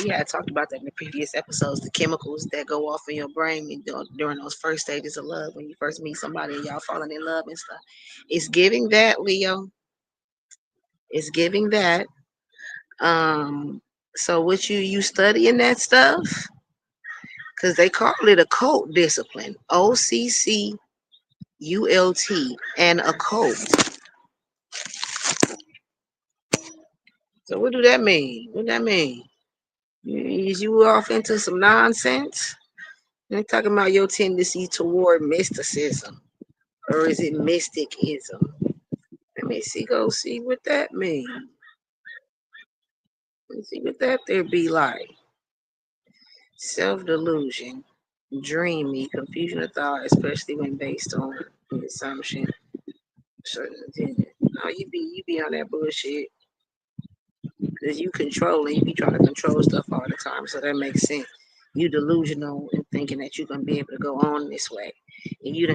We had talked about that in the previous episodes, the chemicals that go off in your brain during those first stages of love, when you first meet somebody and y'all falling in love and stuff. It's giving that, Leo. It's giving that. So what you studying that stuff? Because they call it occult discipline. OCCULT, and occult. So what do that mean? What that mean? Is you off into some nonsense? They're talking about your tendency toward mysticism, or is it mysticism? Let me see, go see what that means. Let me see what that there be like. Self-delusion, dreamy, confusion of thought, especially when based on the assumption. Certain intent. No, you be on that bullshit. Because you controlling, you be trying to control stuff all the time. So that makes sense. You delusional and thinking that you're gonna be able to go on this way. And you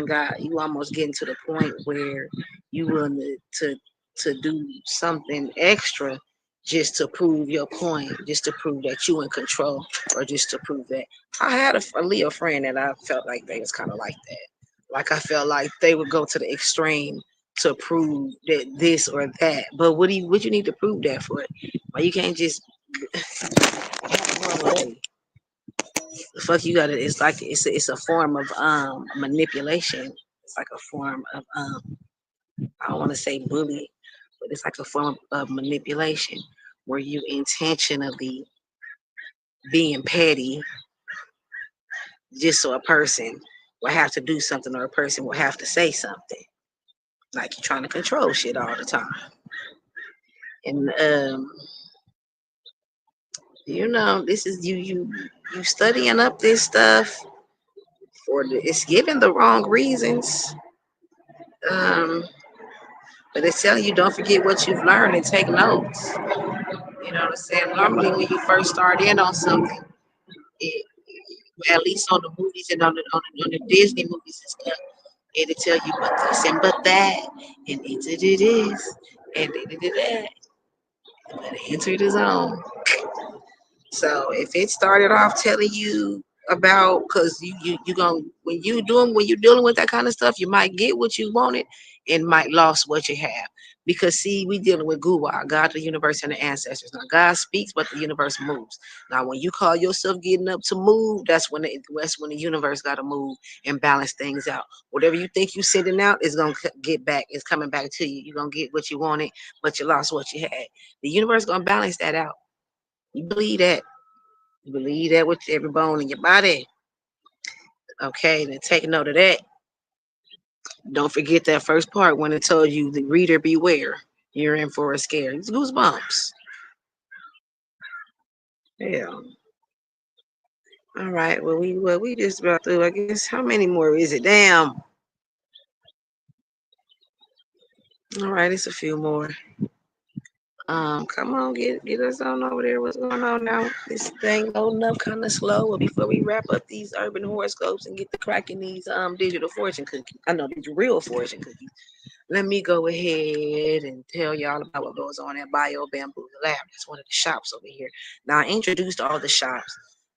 almost getting to the point where you willing to do something extra just to prove your point, just to prove that you in control, or just to prove that. I had a Leo friend that I felt like they was kind of like that. Like I felt like they would go to the extreme to prove that this or that. But what you need to prove that for? Why you can't just have a normal day? The fuck you gotta, it's like it's a form of manipulation. It's like a form of I don't want to say bully, but it's like a form of manipulation where you intentionally being petty just so a person will have to do something, or a person will have to say something. Like you're trying to control shit all the time. And this is you studying up this stuff it's given the wrong reasons. Um, but it's telling you don't forget what you've learned and take notes. You know what I'm saying? Normally when you first start in on something, it, at least on the movies and on the Disney movies and stuff, it'll tell you but this and but that, and it is, and that. But enter the zone. So if it started off telling you about, because you gonna when you're dealing with that kind of stuff, you might get what you wanted and might lost what you have. Because see, we dealing with Guwa, God, the universe, and the ancestors. Now God speaks, but the universe moves. Now when you call yourself getting up to move, that's when the universe got to move and balance things out. Whatever you think you sending out is gonna get back. It's coming back to you. You're gonna get what you wanted, but you lost what you had. The universe gonna balance that out. You believe that. You believe that with every bone in your body. Okay, then take note of that. Don't forget that first part when it told you the reader beware. You're in for a scare. It's goosebumps. Yeah. All right. Well we just about through. I guess how many more is it? Damn. All right, it's a few more. Come on, get us on over there. What's going on now? This thing loading up kind of slow. But before we wrap up these urban horoscopes and get the cracking these digital fortune cookies, I know these real fortune cookies. Let me go ahead and tell y'all about what goes on at Bio Bamboo Lab. That's one of the shops over here. Now I introduced all the shops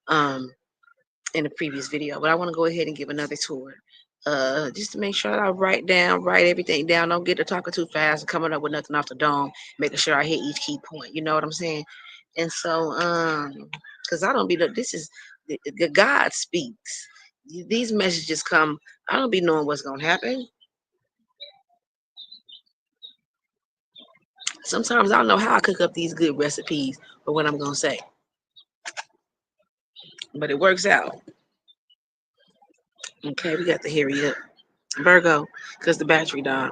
in the previous video, but I want to go ahead and give another tour. Just to make sure I write everything down. Don't get to talking too fast and coming up with nothing off the dome, making sure I hit each key point. You know what I'm saying? And so, because I don't be this is the God speaks. These messages come. I don't be knowing what's gonna happen. Sometimes I don't know how I cook up these good recipes for what I'm gonna say, but it works out. Okay, we got to hurry up, Virgo, because the battery died.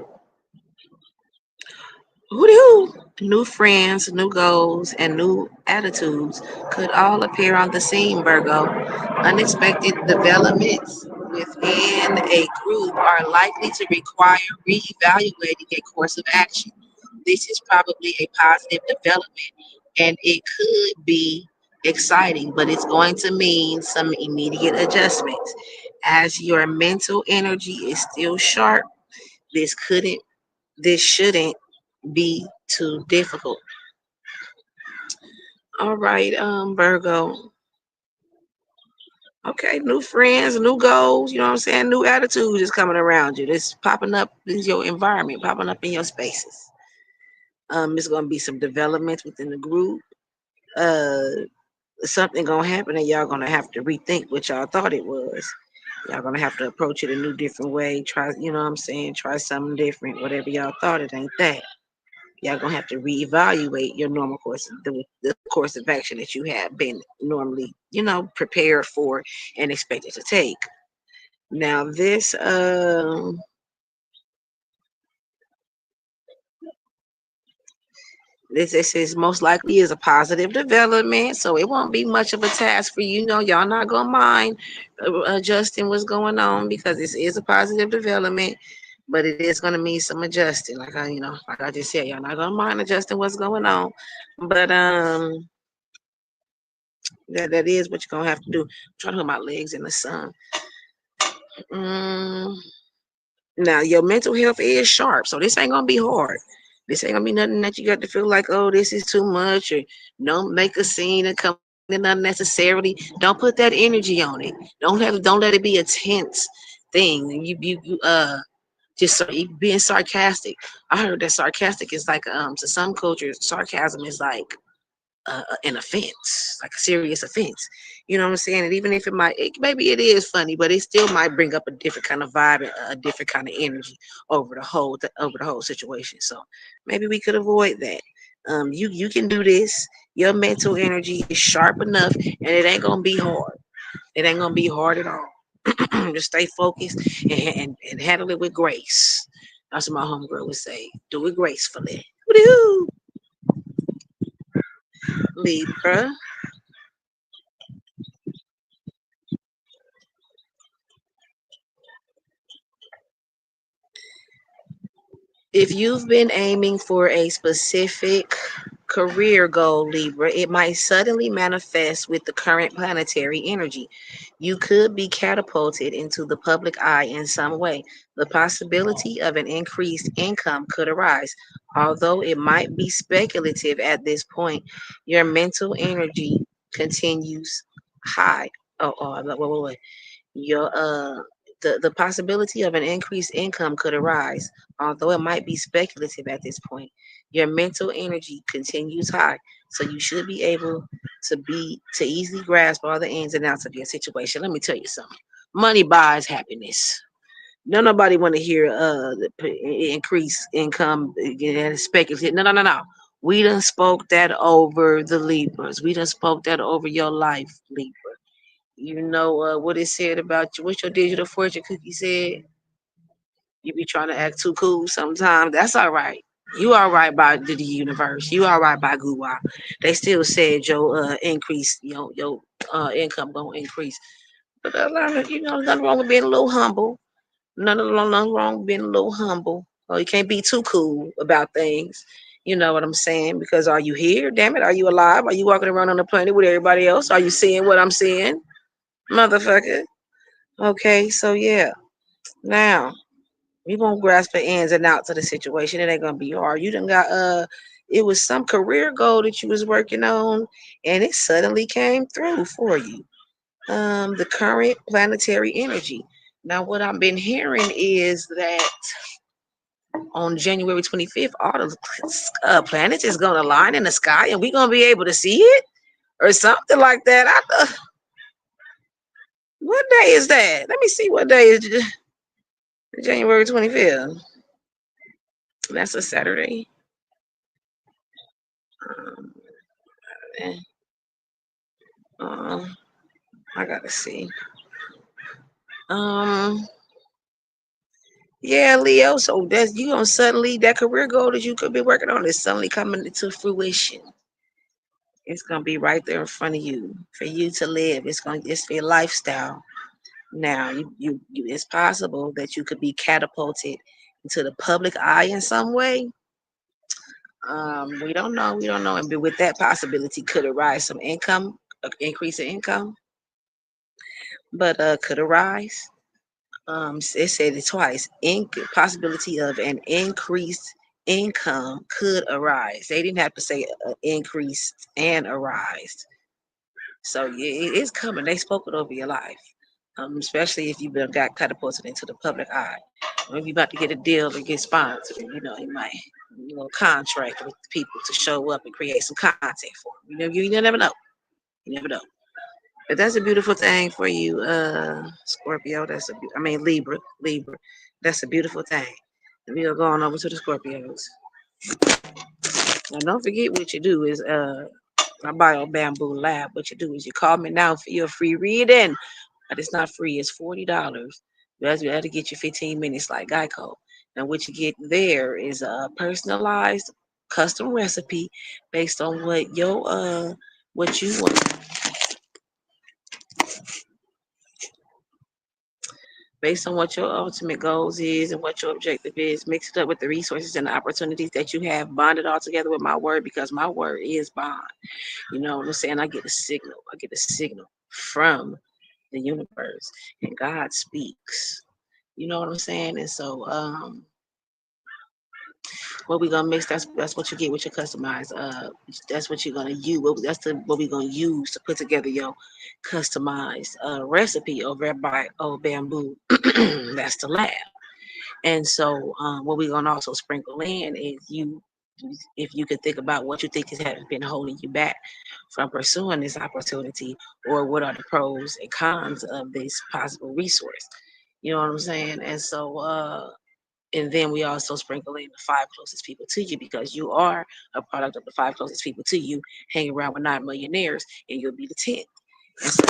Who? New friends, new goals, and new attitudes could all appear on the scene, Virgo. Unexpected developments within a group are likely to require reevaluating a course of action. This is probably a positive development and it could be exciting, but it's going to mean some immediate adjustments. As your mental energy is still sharp, this couldn't this shouldn't be too difficult. All right, Virgo. Okay, new friends, new goals, you know what I'm saying? New attitude is coming around you. This popping up in your environment, popping up in your spaces. There's gonna be some developments within the group. Uh Something gonna happen and y'all gonna have to rethink what y'all thought it was. Y'all gonna have to approach it a new different way. Try, you know what I'm saying? Try something different. Whatever y'all thought, it ain't that. Y'all gonna have to reevaluate your normal course, the course of action that you have been normally, prepared for and expected to take. Now this is most likely is a positive development, so it won't be much of a task for you. Know y'all not gonna mind adjusting what's going on because this is a positive development, but it is gonna need some adjusting. Like I just said, y'all not gonna mind adjusting what's going on, but that is what you're gonna have to do. I'm trying to hold my legs in the sun. Mm, Now your mental health is sharp, so this ain't gonna be hard. This ain't gonna be nothing that you got to feel like, oh, this is too much, or don't make a scene and come in unnecessarily. Don't put that energy on it. Don't let it be a tense thing. You just being sarcastic. I heard that sarcastic is like to some cultures, sarcasm is like an offense, like a serious offense. You know what I'm saying? And even if maybe it is funny, but it still might bring up a different kind of vibe and a different kind of energy over the whole situation. So maybe we could avoid that. You can do this. Your mental energy is sharp enough, and it ain't gonna be hard. It ain't gonna be hard at all. Just stay focused and handle it with grace. That's what my homegirl would say. Do it gracefully. Woo-hoo! Libra. If you've been aiming for a specific career goal, Libra, it might suddenly manifest with the current planetary energy. You could be catapulted into the public eye in some way. The possibility of an increased income could arise. Although it might be speculative at this point, your mental energy continues high. Wait. Your the possibility of an increased income could arise, although it might be speculative at this point. Your mental energy continues high, so you should be able to easily grasp all the ins and outs of your situation. Let me tell you something. Money buys happiness. Nobody want to hear increased income speculative. No. We done spoke that over the Libras. We done spoke that over your life, Libra. You know what it said about you. What your digital fortune cookie said? You be trying to act too cool sometimes. That's all right. You all right by the universe. You all right by Guwa. They still said your increase, your income gonna increase. But nothing wrong with being a little humble. Nothing wrong with being a little humble. Oh, you can't be too cool about things. You know what I'm saying? Because are you here? Damn it, are you alive? Are you walking around on the planet with everybody else? Are you seeing what I'm seeing? Motherfucker. Okay, so yeah. Now we won't grasp the ins and outs of the situation. It ain't gonna be hard. You done got it was some career goal that you was working on and it suddenly came through for you. The current planetary energy. Now, what I've been hearing is that on January 25th, all the planets is going to align in the sky and we're going to be able to see it or something like that. What day is that? Let me see what day is January 25th. That's a Saturday. Um, eh, uh, I got to see. Um, yeah, Leo. So that's you gonna suddenly that career goal that you could be working on is suddenly coming into fruition. It's gonna be right there in front of you for you to live. It's for your lifestyle. Now, it's possible that you could be catapulted into the public eye in some way. We don't know. We don't know. And with that possibility, could arise some income, increase in income, but could arise. It said it twice. Possibility of an increased income could arise. They didn't have to say increased and arise. So it is coming. They spoke it over your life, especially if you've been got catapulted into the public eye. Or if you're about to get a deal or get sponsored, you might contract with people to show up and create some content for them. You never know. You never know. But that's a beautiful thing for you, Scorpio. I mean Libra. That's a beautiful thing. And we are going over to the Scorpios. Now don't forget what you do is my bio bamboo lab. What you do is you call me now for your free reading. But it's not free, it's $40. You have to get you 15 minutes like Geico. Now what you get there is a personalized custom recipe based on what you want. Based on what your ultimate goals is and what your objective is, mix it up with the resources and the opportunities that you have, bond it all together with my word because my word is bond. You know what I'm saying? I get a signal. From the universe and God speaks. You know what I'm saying? And so what we gonna mix, that's what you get with your customized that's what you're gonna use. What we gonna use to put together your customized recipe over at bamboo. That's the lab. And so what we're gonna also sprinkle in is if you could think about what you think has been holding you back from pursuing this opportunity, or what are the pros and cons of this possible resource. You know what I'm saying? And so and then we also sprinkle in the five closest people to you because you are a product of the five closest people to you. Hang around with 9 millionaires and you'll be the 10th. And so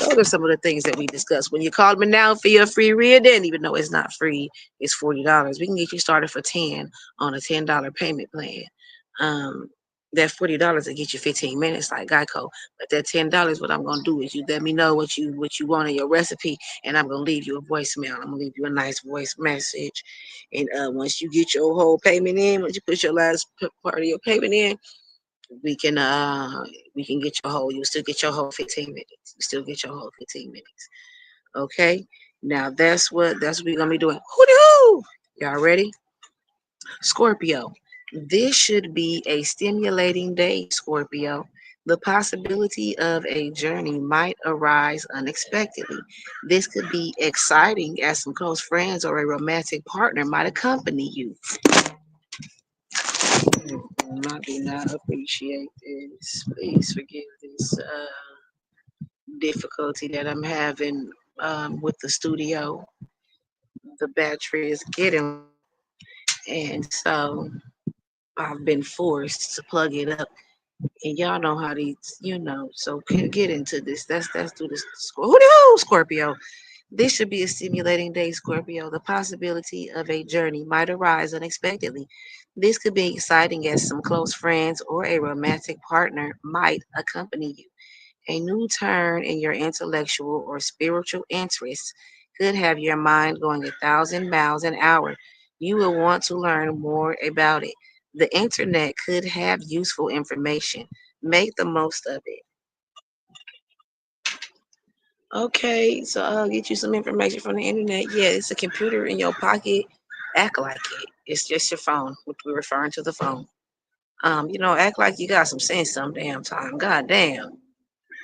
those are some of the things that we discussed. When you call me now for your free reading, even though it's not free, it's $40. We can get you started for 10 on a $10 payment plan. That $40 will get you 15 minutes like Geico. But that $10, what I'm gonna do is you let me know what you want in your recipe, and I'm gonna leave you a voicemail. I'm gonna leave you a nice voice message. And once you get your whole payment in, once you put your last part of your payment in, we can get your whole, you still get your whole 15 minutes. You still get your whole 15 minutes. Okay. Now that's what we're gonna be doing. Hoo-doo! Y'all ready? Scorpio. This should be a stimulating day, Scorpio. The possibility of a journey might arise unexpectedly. This could be exciting as some close friends or a romantic partner might accompany you. I do not appreciate this. Please forgive this difficulty that I'm having with the studio. The battery is getting, and so I've been forced to plug it up. And y'all know how these, so get into this. Let's do this. Scorpio. This should be a stimulating day, Scorpio. The possibility of a journey might arise unexpectedly. This could be exciting as some close friends or a romantic partner might accompany you. A new turn in your intellectual or spiritual interests could have your mind going 1,000 miles an hour. You will want to learn more about it. The internet could have useful information. Make the most of it. Okay, so I'll get you some information from the internet. Yeah, it's a computer in your pocket. Act like it. It's just your phone, which we're referring to the phone. Act like you got some sense some damn time. God damn.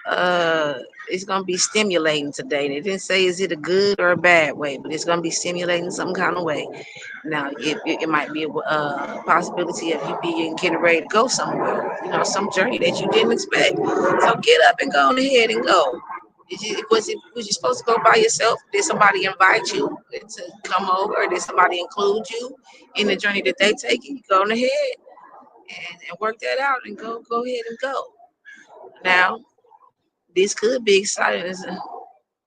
It's gonna be stimulating today. They didn't say is it a good or a bad way, but it's gonna be stimulating some kind of way. Now, it might be a possibility of you being getting ready to go somewhere, some journey that you didn't expect. So get up and go on ahead and go. Was you supposed to go by yourself? Did somebody invite you to come over? Or did somebody include you in the journey that they taking? You go on ahead and work that out and go ahead and go. Now, this could be exciting.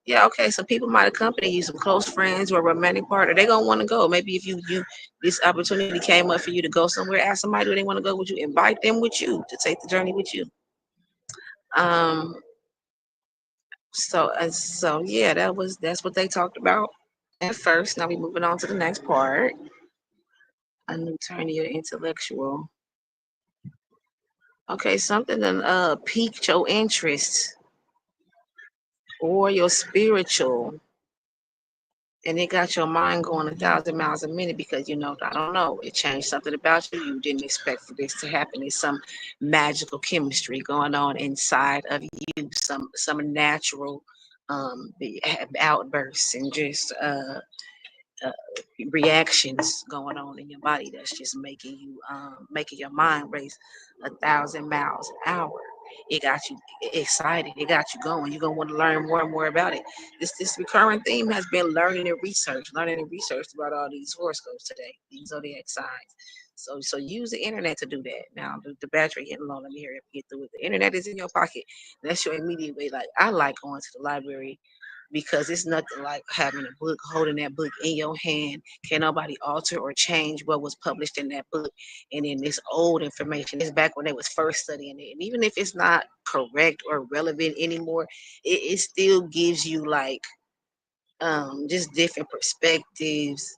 Yeah, okay. So people might accompany you, some close friends or a romantic partner. They're gonna want to go. Maybe if you this opportunity came up for you to go somewhere, ask somebody where they want to go with you, invite them with you to take the journey with you. Um, so yeah, that's what they talked about at first. Now we moving on to the next part. A new turn of your intellectual. Okay, something that piqued your interest or your spiritual, and it got your mind going 1,000 miles a minute because I don't know, it changed something about you. You didn't expect for this to happen. There's some magical chemistry going on inside of you, some natural outbursts and just uh, reactions going on in your body that's just making your mind race 1,000 miles an hour. It got you excited. It got you going. You're gonna want to learn more and more about it. This recurring theme has been learning and research about all these horoscopes today, these zodiac signs. So use the internet to do that. Now the battery getting low. Let me hurry up and get through it. The internet is in your pocket. That's your immediate way. Like I like going to the library because it's nothing like having a book, holding that book in your hand. Can nobody alter or change what was published in that book? And then this old information, it's back when they was first studying it. And even if it's not correct or relevant anymore, it still gives you like just different perspectives,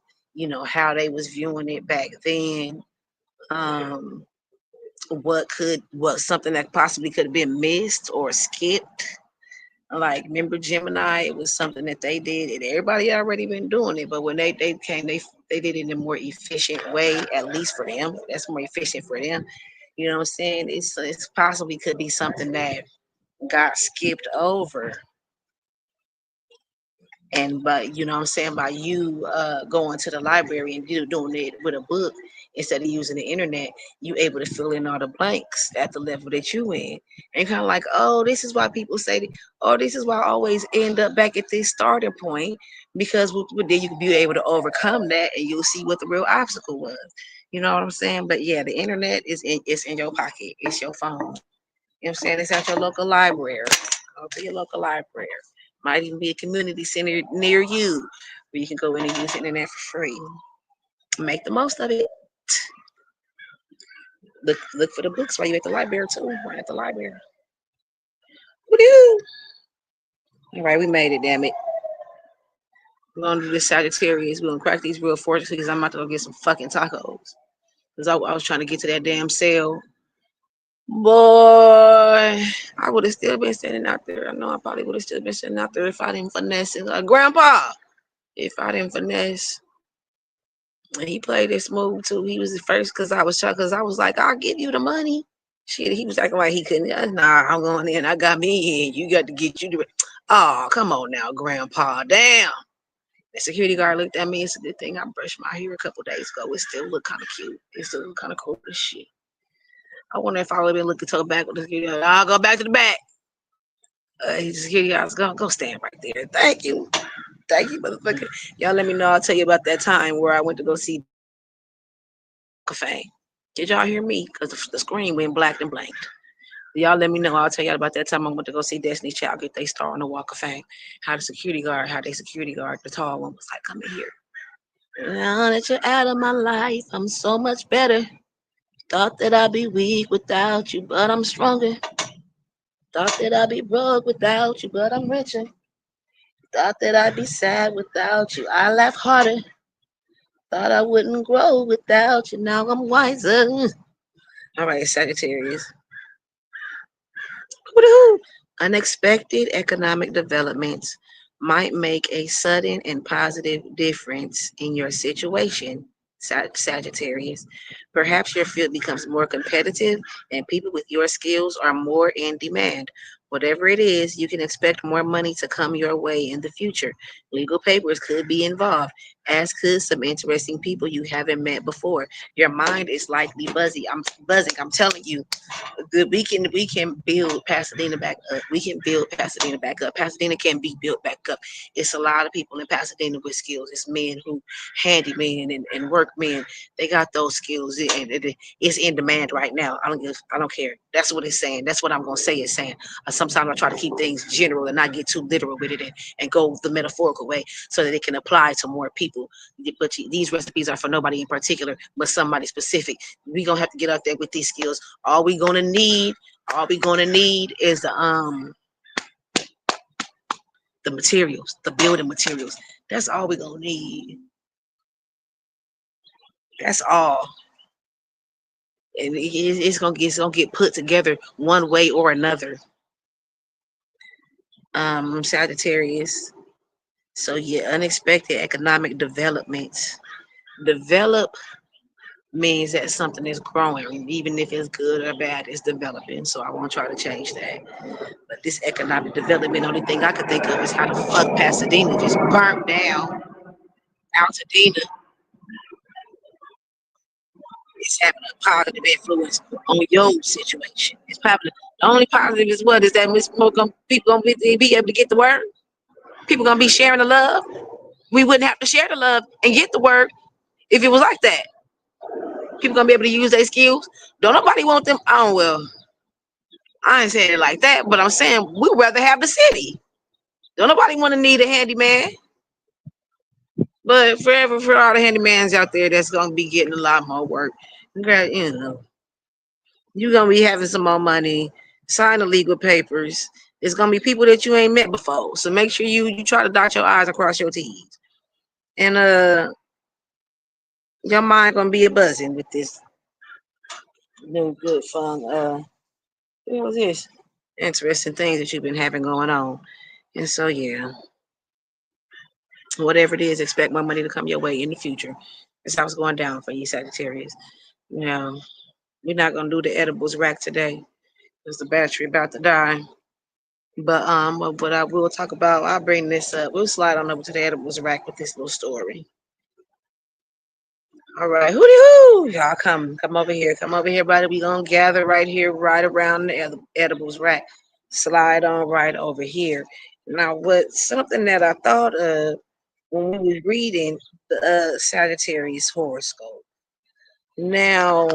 how they was viewing it back then. Um, what something that possibly could have been missed or skipped, like remember Gemini, it was something that they did and everybody already been doing it, but when they came, they did it in a more efficient way, at least for them. That's more efficient for them. You know what I'm saying? It's possibly could be something that got skipped over. And but you know what I'm saying, by you going to the library and doing it with a book instead of using the internet, you able to fill in all the blanks at the level that you in. And kind of like, oh, this is why people say that, oh, this is why I always end up back at this starting point, because then you can be able to overcome that and you'll see what the real obstacle was. You know what I'm saying? But yeah, the internet it's in your pocket. It's your phone. You know what I'm saying? It's at your local library. Go to your local library. Might even be a community center near you where you can go in and use the internet for free. Make the most of it. Look for the books while you're at the library too. Right at the library. Woo-hoo! All right, we made it, damn it. We're gonna do this Sagittarius. We're gonna crack these real fortunes because I'm about to go get some fucking tacos. Because I was trying to get to that damn sale. Boy, I would have still been standing out there. I know I probably would have still been standing out there if I didn't finesse it. Like, Grandpa, if I didn't finesse. And he played this move too. He was the first because I was like, I'll give you the money. Shit, he was acting like he couldn't. Nah, I'm going in. I got me in. You got to get you the. Oh, come on now, Grandpa. Damn. The security guard looked at me. It's a good thing I brushed my hair a couple days ago. It still looked kind of cute. It still looked kind of cool as shit. I wonder if I would have been looking to back with the security guard. I'll go back to the back. The security guard's go stand right there. Thank you. Thank you, motherfucker. Y'all let me know. I'll tell you about that time where I went to go see Fame. Did y'all hear me? Because the screen went black and blanked. Y'all let me know. I'll tell y'all about that time I went to go see Destiny's Child get their star on the Walk of Fame. How they security guard, the tall one was like, come in here. Now that you're out of my life, I'm so much better. Thought that I'd be weak without you, but I'm stronger. Thought that I'd be broke without you, but I'm richer. Thought that I'd be sad without you. I laugh harder. Thought I wouldn't grow without you. Now I'm wiser. All right, Sagittarius. Woo-hoo. Unexpected economic developments might make a sudden and positive difference in your situation, Sagittarius. Perhaps your field becomes more competitive and people with your skills are more in demand. Whatever it is, you can expect more money to come your way in the future. Legal papers could be involved, as could some interesting people you haven't met before. Your mind is likely buzzy. I'm buzzing. I'm telling you, we can build Pasadena back up. We can build Pasadena back up. Pasadena can be built back up. It's a lot of people in Pasadena with skills. It's men who handymen and workmen. They got those skills, and it's in demand right now. I don't care. That's what it's saying. That's what I'm gonna say. It's saying. Sometimes I try to keep things general and not get too literal with it, and go the metaphorical way so that it can apply to more people. But these recipes are for nobody in particular, but somebody specific. We gonna have to get out there with these skills. All we gonna need, all we gonna need is the materials, the building materials. That's all we gonna need. That's all. And it's gonna get put together one way or another. Sagittarius. So yeah, unexpected economic development. Develop means that something is growing, even if it's good or bad, it's developing. So I won't try to change that. But this economic development, only thing I could think of is how the fuck Pasadena just burnt down. Altadena is having a positive influence on your situation. It's probably the only positive is what is that people gonna be able to get the word. People gonna be sharing the love. We wouldn't have to share the love and get the word if it was like that. People gonna be able to use their skills. Don't nobody want them. Oh well, I ain't saying it like that, but I'm saying we'd rather have the city. Don't nobody want to need a handyman. But forever for all the handymans out there that's gonna be getting a lot more work. You know, you're gonna be having some more money, sign the legal papers. It's gonna be people that you ain't met before. So make sure you try to dot your I's across your T's. And your mind gonna be a buzzing with this new good fun what was this? Interesting things that you've been having going on. And so yeah, whatever it is, expect more money to come your way in the future. That's how it's going down for you, Sagittarius. You know, we're not gonna do the edibles rack today because the battery about to die. But I will talk about. I'll bring this up. We'll slide on over to the edibles rack with this little story. All right, hooty hoo, y'all come over here, buddy. We gonna gather right here, right around the edibles rack. Slide on right over here. Now, what something that I thought of when we was reading the Sagittarius horoscope. Now,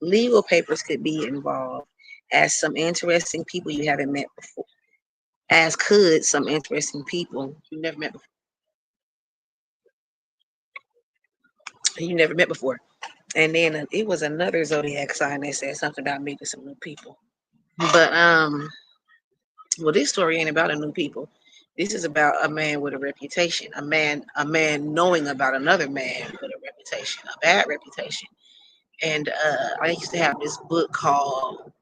legal papers could be involved, as some interesting people you haven't met before. As could some interesting people you never met before. You never met before. And then it was another zodiac sign that said something about meeting some new people. But well, this story ain't about a new people. This is about a man with a reputation. A man knowing about another man with a reputation, a bad reputation. And I used to have this book called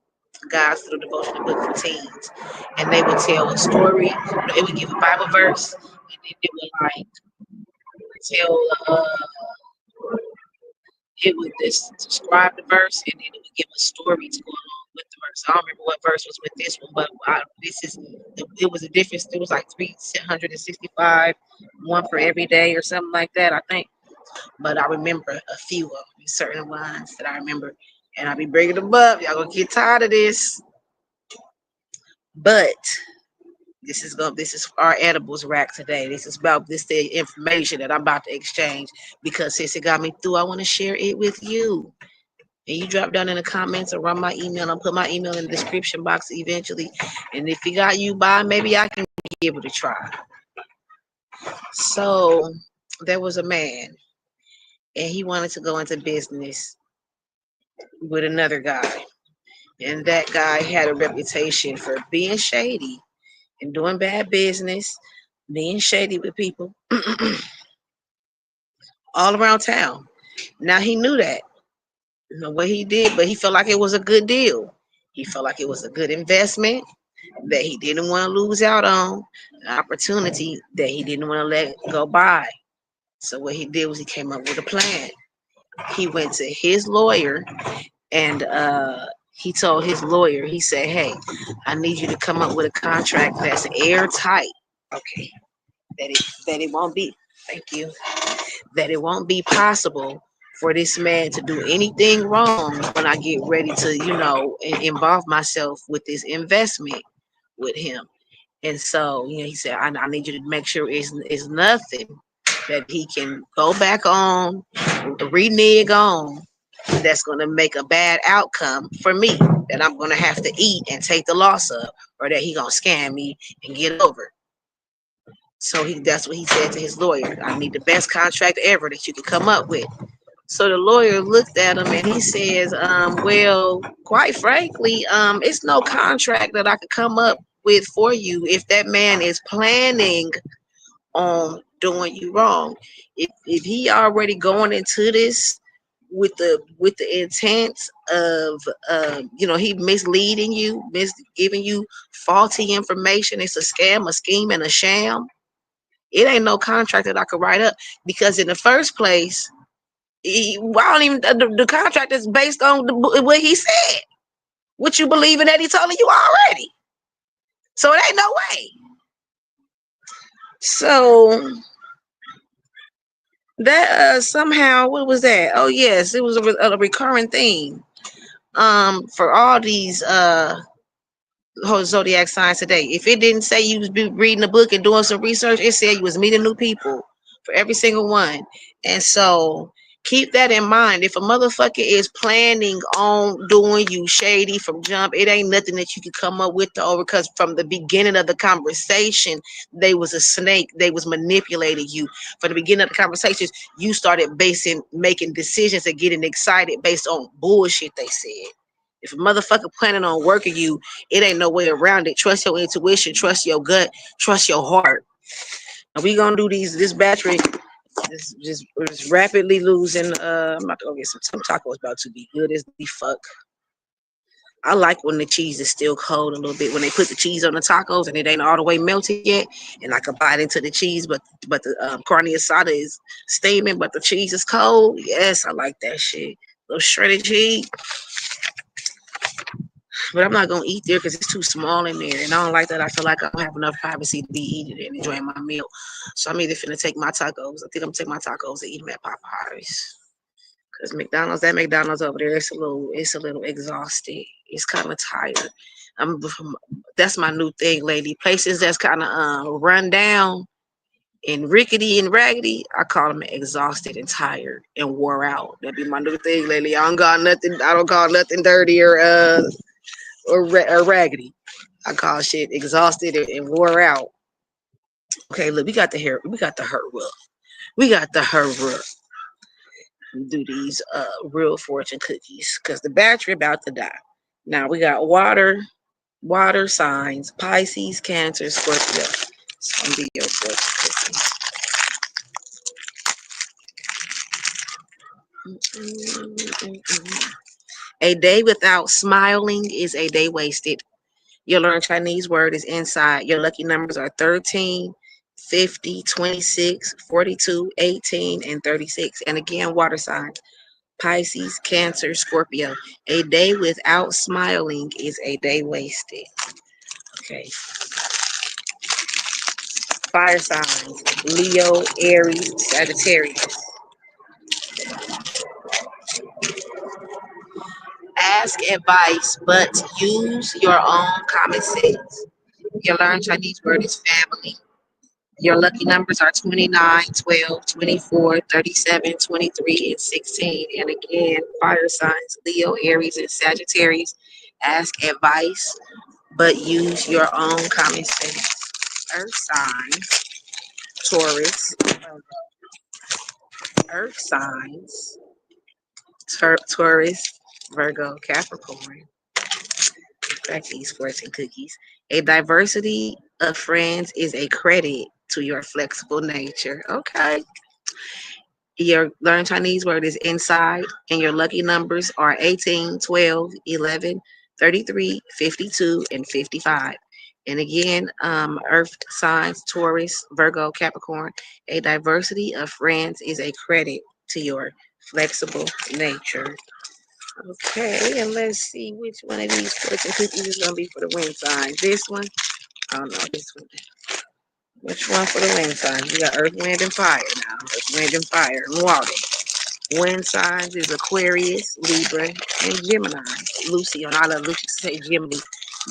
God's Little Devotional Book for Teens, and they would tell a story. It would give a Bible verse, and then it would like tell. It would describe the verse, and then it would give a story to go along with the verse. I don't remember what verse was with this one, but it was a difference. It was like 365, one for every day or something like that, I think. But I remember a few of them, certain ones that I remember, and I'll be bringing them up. Y'all gonna get tired of this, but this is our edibles rack today. This is about this the information that I'm about to exchange because since it got me through, I want to share it with you. And you drop down in the comments or run my email. I'll put my email in the description box eventually. And if you got you by, maybe I can be able to try. So there was a man, and he wanted to go into business with another guy. And that guy had a reputation for being shady and doing bad business, being shady with people all around town. Now he knew that. You know what he did, but he felt like it was a good deal. He felt like it was a good investment that he didn't want to lose out on, an opportunity that he didn't want to let go by. So what he did was he came up with a plan. He went to his lawyer and He told his lawyer, he said, hey, I need you to come up with a contract that's airtight. Okay. That it won't be, thank you, that it won't be possible for this man to do anything wrong when I get ready to, involve myself with this investment with him. And so, he said, I need you to make sure it's nothing that he can go back on, renege on, that's going to make a bad outcome for me that I'm going to have to eat and take the loss of, or that he going to scam me and get over. So that's what he said to his lawyer. I need the best contract ever that you can come up with. So the lawyer looked at him and he says, well, quite frankly, it's no contract that I could come up with for you if that man is planning on doing you wrong. If he already going into this with the intent of he misleading you, giving you faulty information, it's a scam, a scheme, and a sham. It ain't no contract that I could write up, because in the first place, the contract is based on what he said, what you believe in that he telling you already. So it ain't no way. So that somehow, what was that? Oh yes, it was a recurring theme for all these whole zodiac signs today. If it didn't say you was reading a book and doing some research, it said you was meeting new people for every single one. And so keep that in mind. If a motherfucker is planning on doing you shady from jump, it ain't nothing that you can come up with because from the beginning of the conversation, they was a snake. They was manipulating you. From the beginning of the conversations, you started making decisions and getting excited based on bullshit they said. If a motherfucker planning on working you, it ain't no way around it. Trust your intuition, trust your gut, trust your heart. And we gonna do this battery is just rapidly losing. I'm about to go get some tacos, about to be good as the fuck. I like when the cheese is still cold a little bit. When they put the cheese on the tacos and it ain't all the way melted yet, and I can bite into the cheese, but the carne asada is steaming, but the cheese is cold. Yes, I like that shit. Little shredded cheese. But I'm not gonna eat there because it's too small in there, and I don't like that. I feel like I don't have enough privacy to be eating and enjoying my meal. So I'm either finna take my tacos. I think I'm gonna take my tacos and eat them at Popeyes. Cause that McDonald's over there, it's a little exhausted. It's kind of tired. That's my new thing lately. Places that's kind of run down and rickety and raggedy, I call them exhausted and tired and wore out. That'd be my new thing lately. I don't call nothing dirty or raggedy. I call shit exhausted and wore out. Okay, look, we got the hurry up. We got the hurry up. Do these real fortune cookies because the battery about to die. Now we got water signs, Pisces, Cancer, Scorpio. It's gonna be your fortune cookie. A day without smiling is a day wasted. Your learn Chinese word is inside. Your lucky numbers are 13, 50, 26, 42, 18, and 36. And again, water signs. Pisces, Cancer, Scorpio. A day without smiling is a day wasted. Okay. Fire signs. Leo, Aries, Sagittarius. Ask advice, but use your own common sense. Your learn Chinese word is family. Your lucky numbers are 29, 12, 24, 37, 23, and 16. And again, fire signs, Leo, Aries, and Sagittarius. Ask advice, but use your own common sense. Earth signs, Taurus, Earth signs, Taurus, Virgo, Capricorn. Crack these fortune cookies. A diversity of friends is a credit to your flexible nature. Okay. Your learn Chinese word is inside, and your lucky numbers are 18, 12, 11, 33, 52, and 55. And again, earth signs, Taurus, Virgo, Capricorn. A diversity of friends is a credit to your flexible nature. Okay, and let's see which one of these fortune cookies is gonna be for the wind sign. This one? Oh no, this one. Which one for the wind signs? We got Earth, Wind, and Fire now. Earth, Wind, and Fire, and Water. Wind signs is Aquarius, Libra, and Gemini. Lucy, on all of Lucy say Gemini.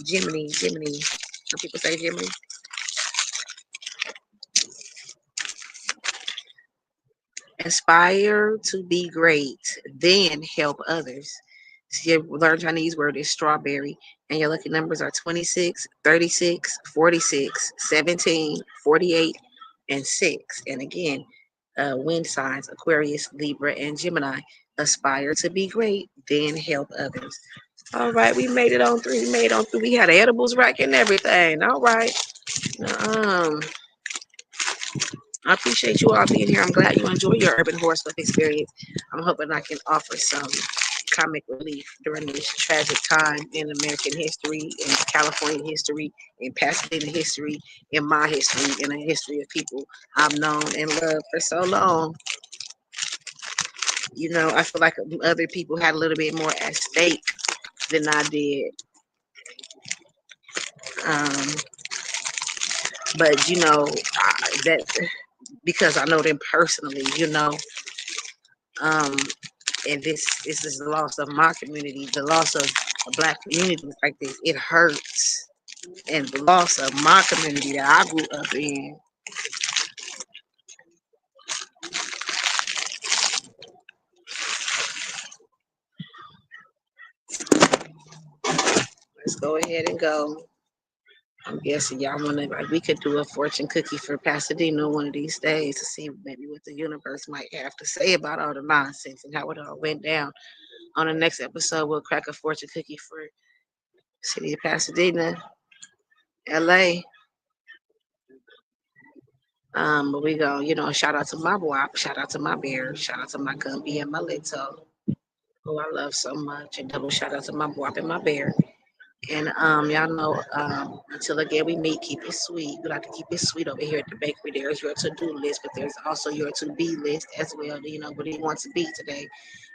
Gemini. Some people say Gemini. Aspire to be great, then help others. So your learn Chinese word is strawberry, and your lucky numbers are 26, 36, 46, 17, 48, and 6. And again, wind signs Aquarius, Libra, and Gemini. Aspire to be great, then help others. All right, we made it on three. We made it on three. We had edibles rack and everything. All right. Um, I appreciate you all being here. I'm glad you enjoy your urban horoscope experience. I'm hoping I can offer some comic relief during this tragic time in American history, in California history, in Pasadena history, in my history, in the history of people I've known and loved for so long. You know, I feel like other people had a little bit more at stake than I did. Um, but you know, that because I know them personally, you know. Um, and this is the loss of my community, the loss of Black communities like this. It hurts, and the loss of my community that I grew up in. Let's go ahead and go. I'm guessing y'all want to, like, we could do a fortune cookie for Pasadena one of these days to see maybe what the universe might have to say about all the nonsense and how it all went down. On the next episode, we'll crack a fortune cookie for city of Pasadena, LA. But we go, you know, shout out to my boy, shout out to my bear, shout out to my Gumby and my Little, who I love so much, and double shout out to my boy and my bear. And y'all know, until again we meet, keep it sweet. We like to keep it sweet over here at the bakery. There's your to-do list, but there's also your to-be list as well. You know, what do you want to be today?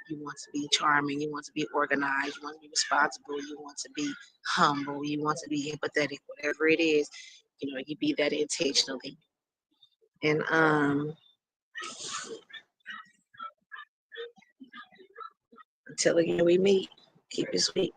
You want to be charming, you want to be organized, you want to be responsible, you want to be humble, you want to be empathetic, whatever it is, you know, you be that intentionally. And until again we meet, keep it sweet.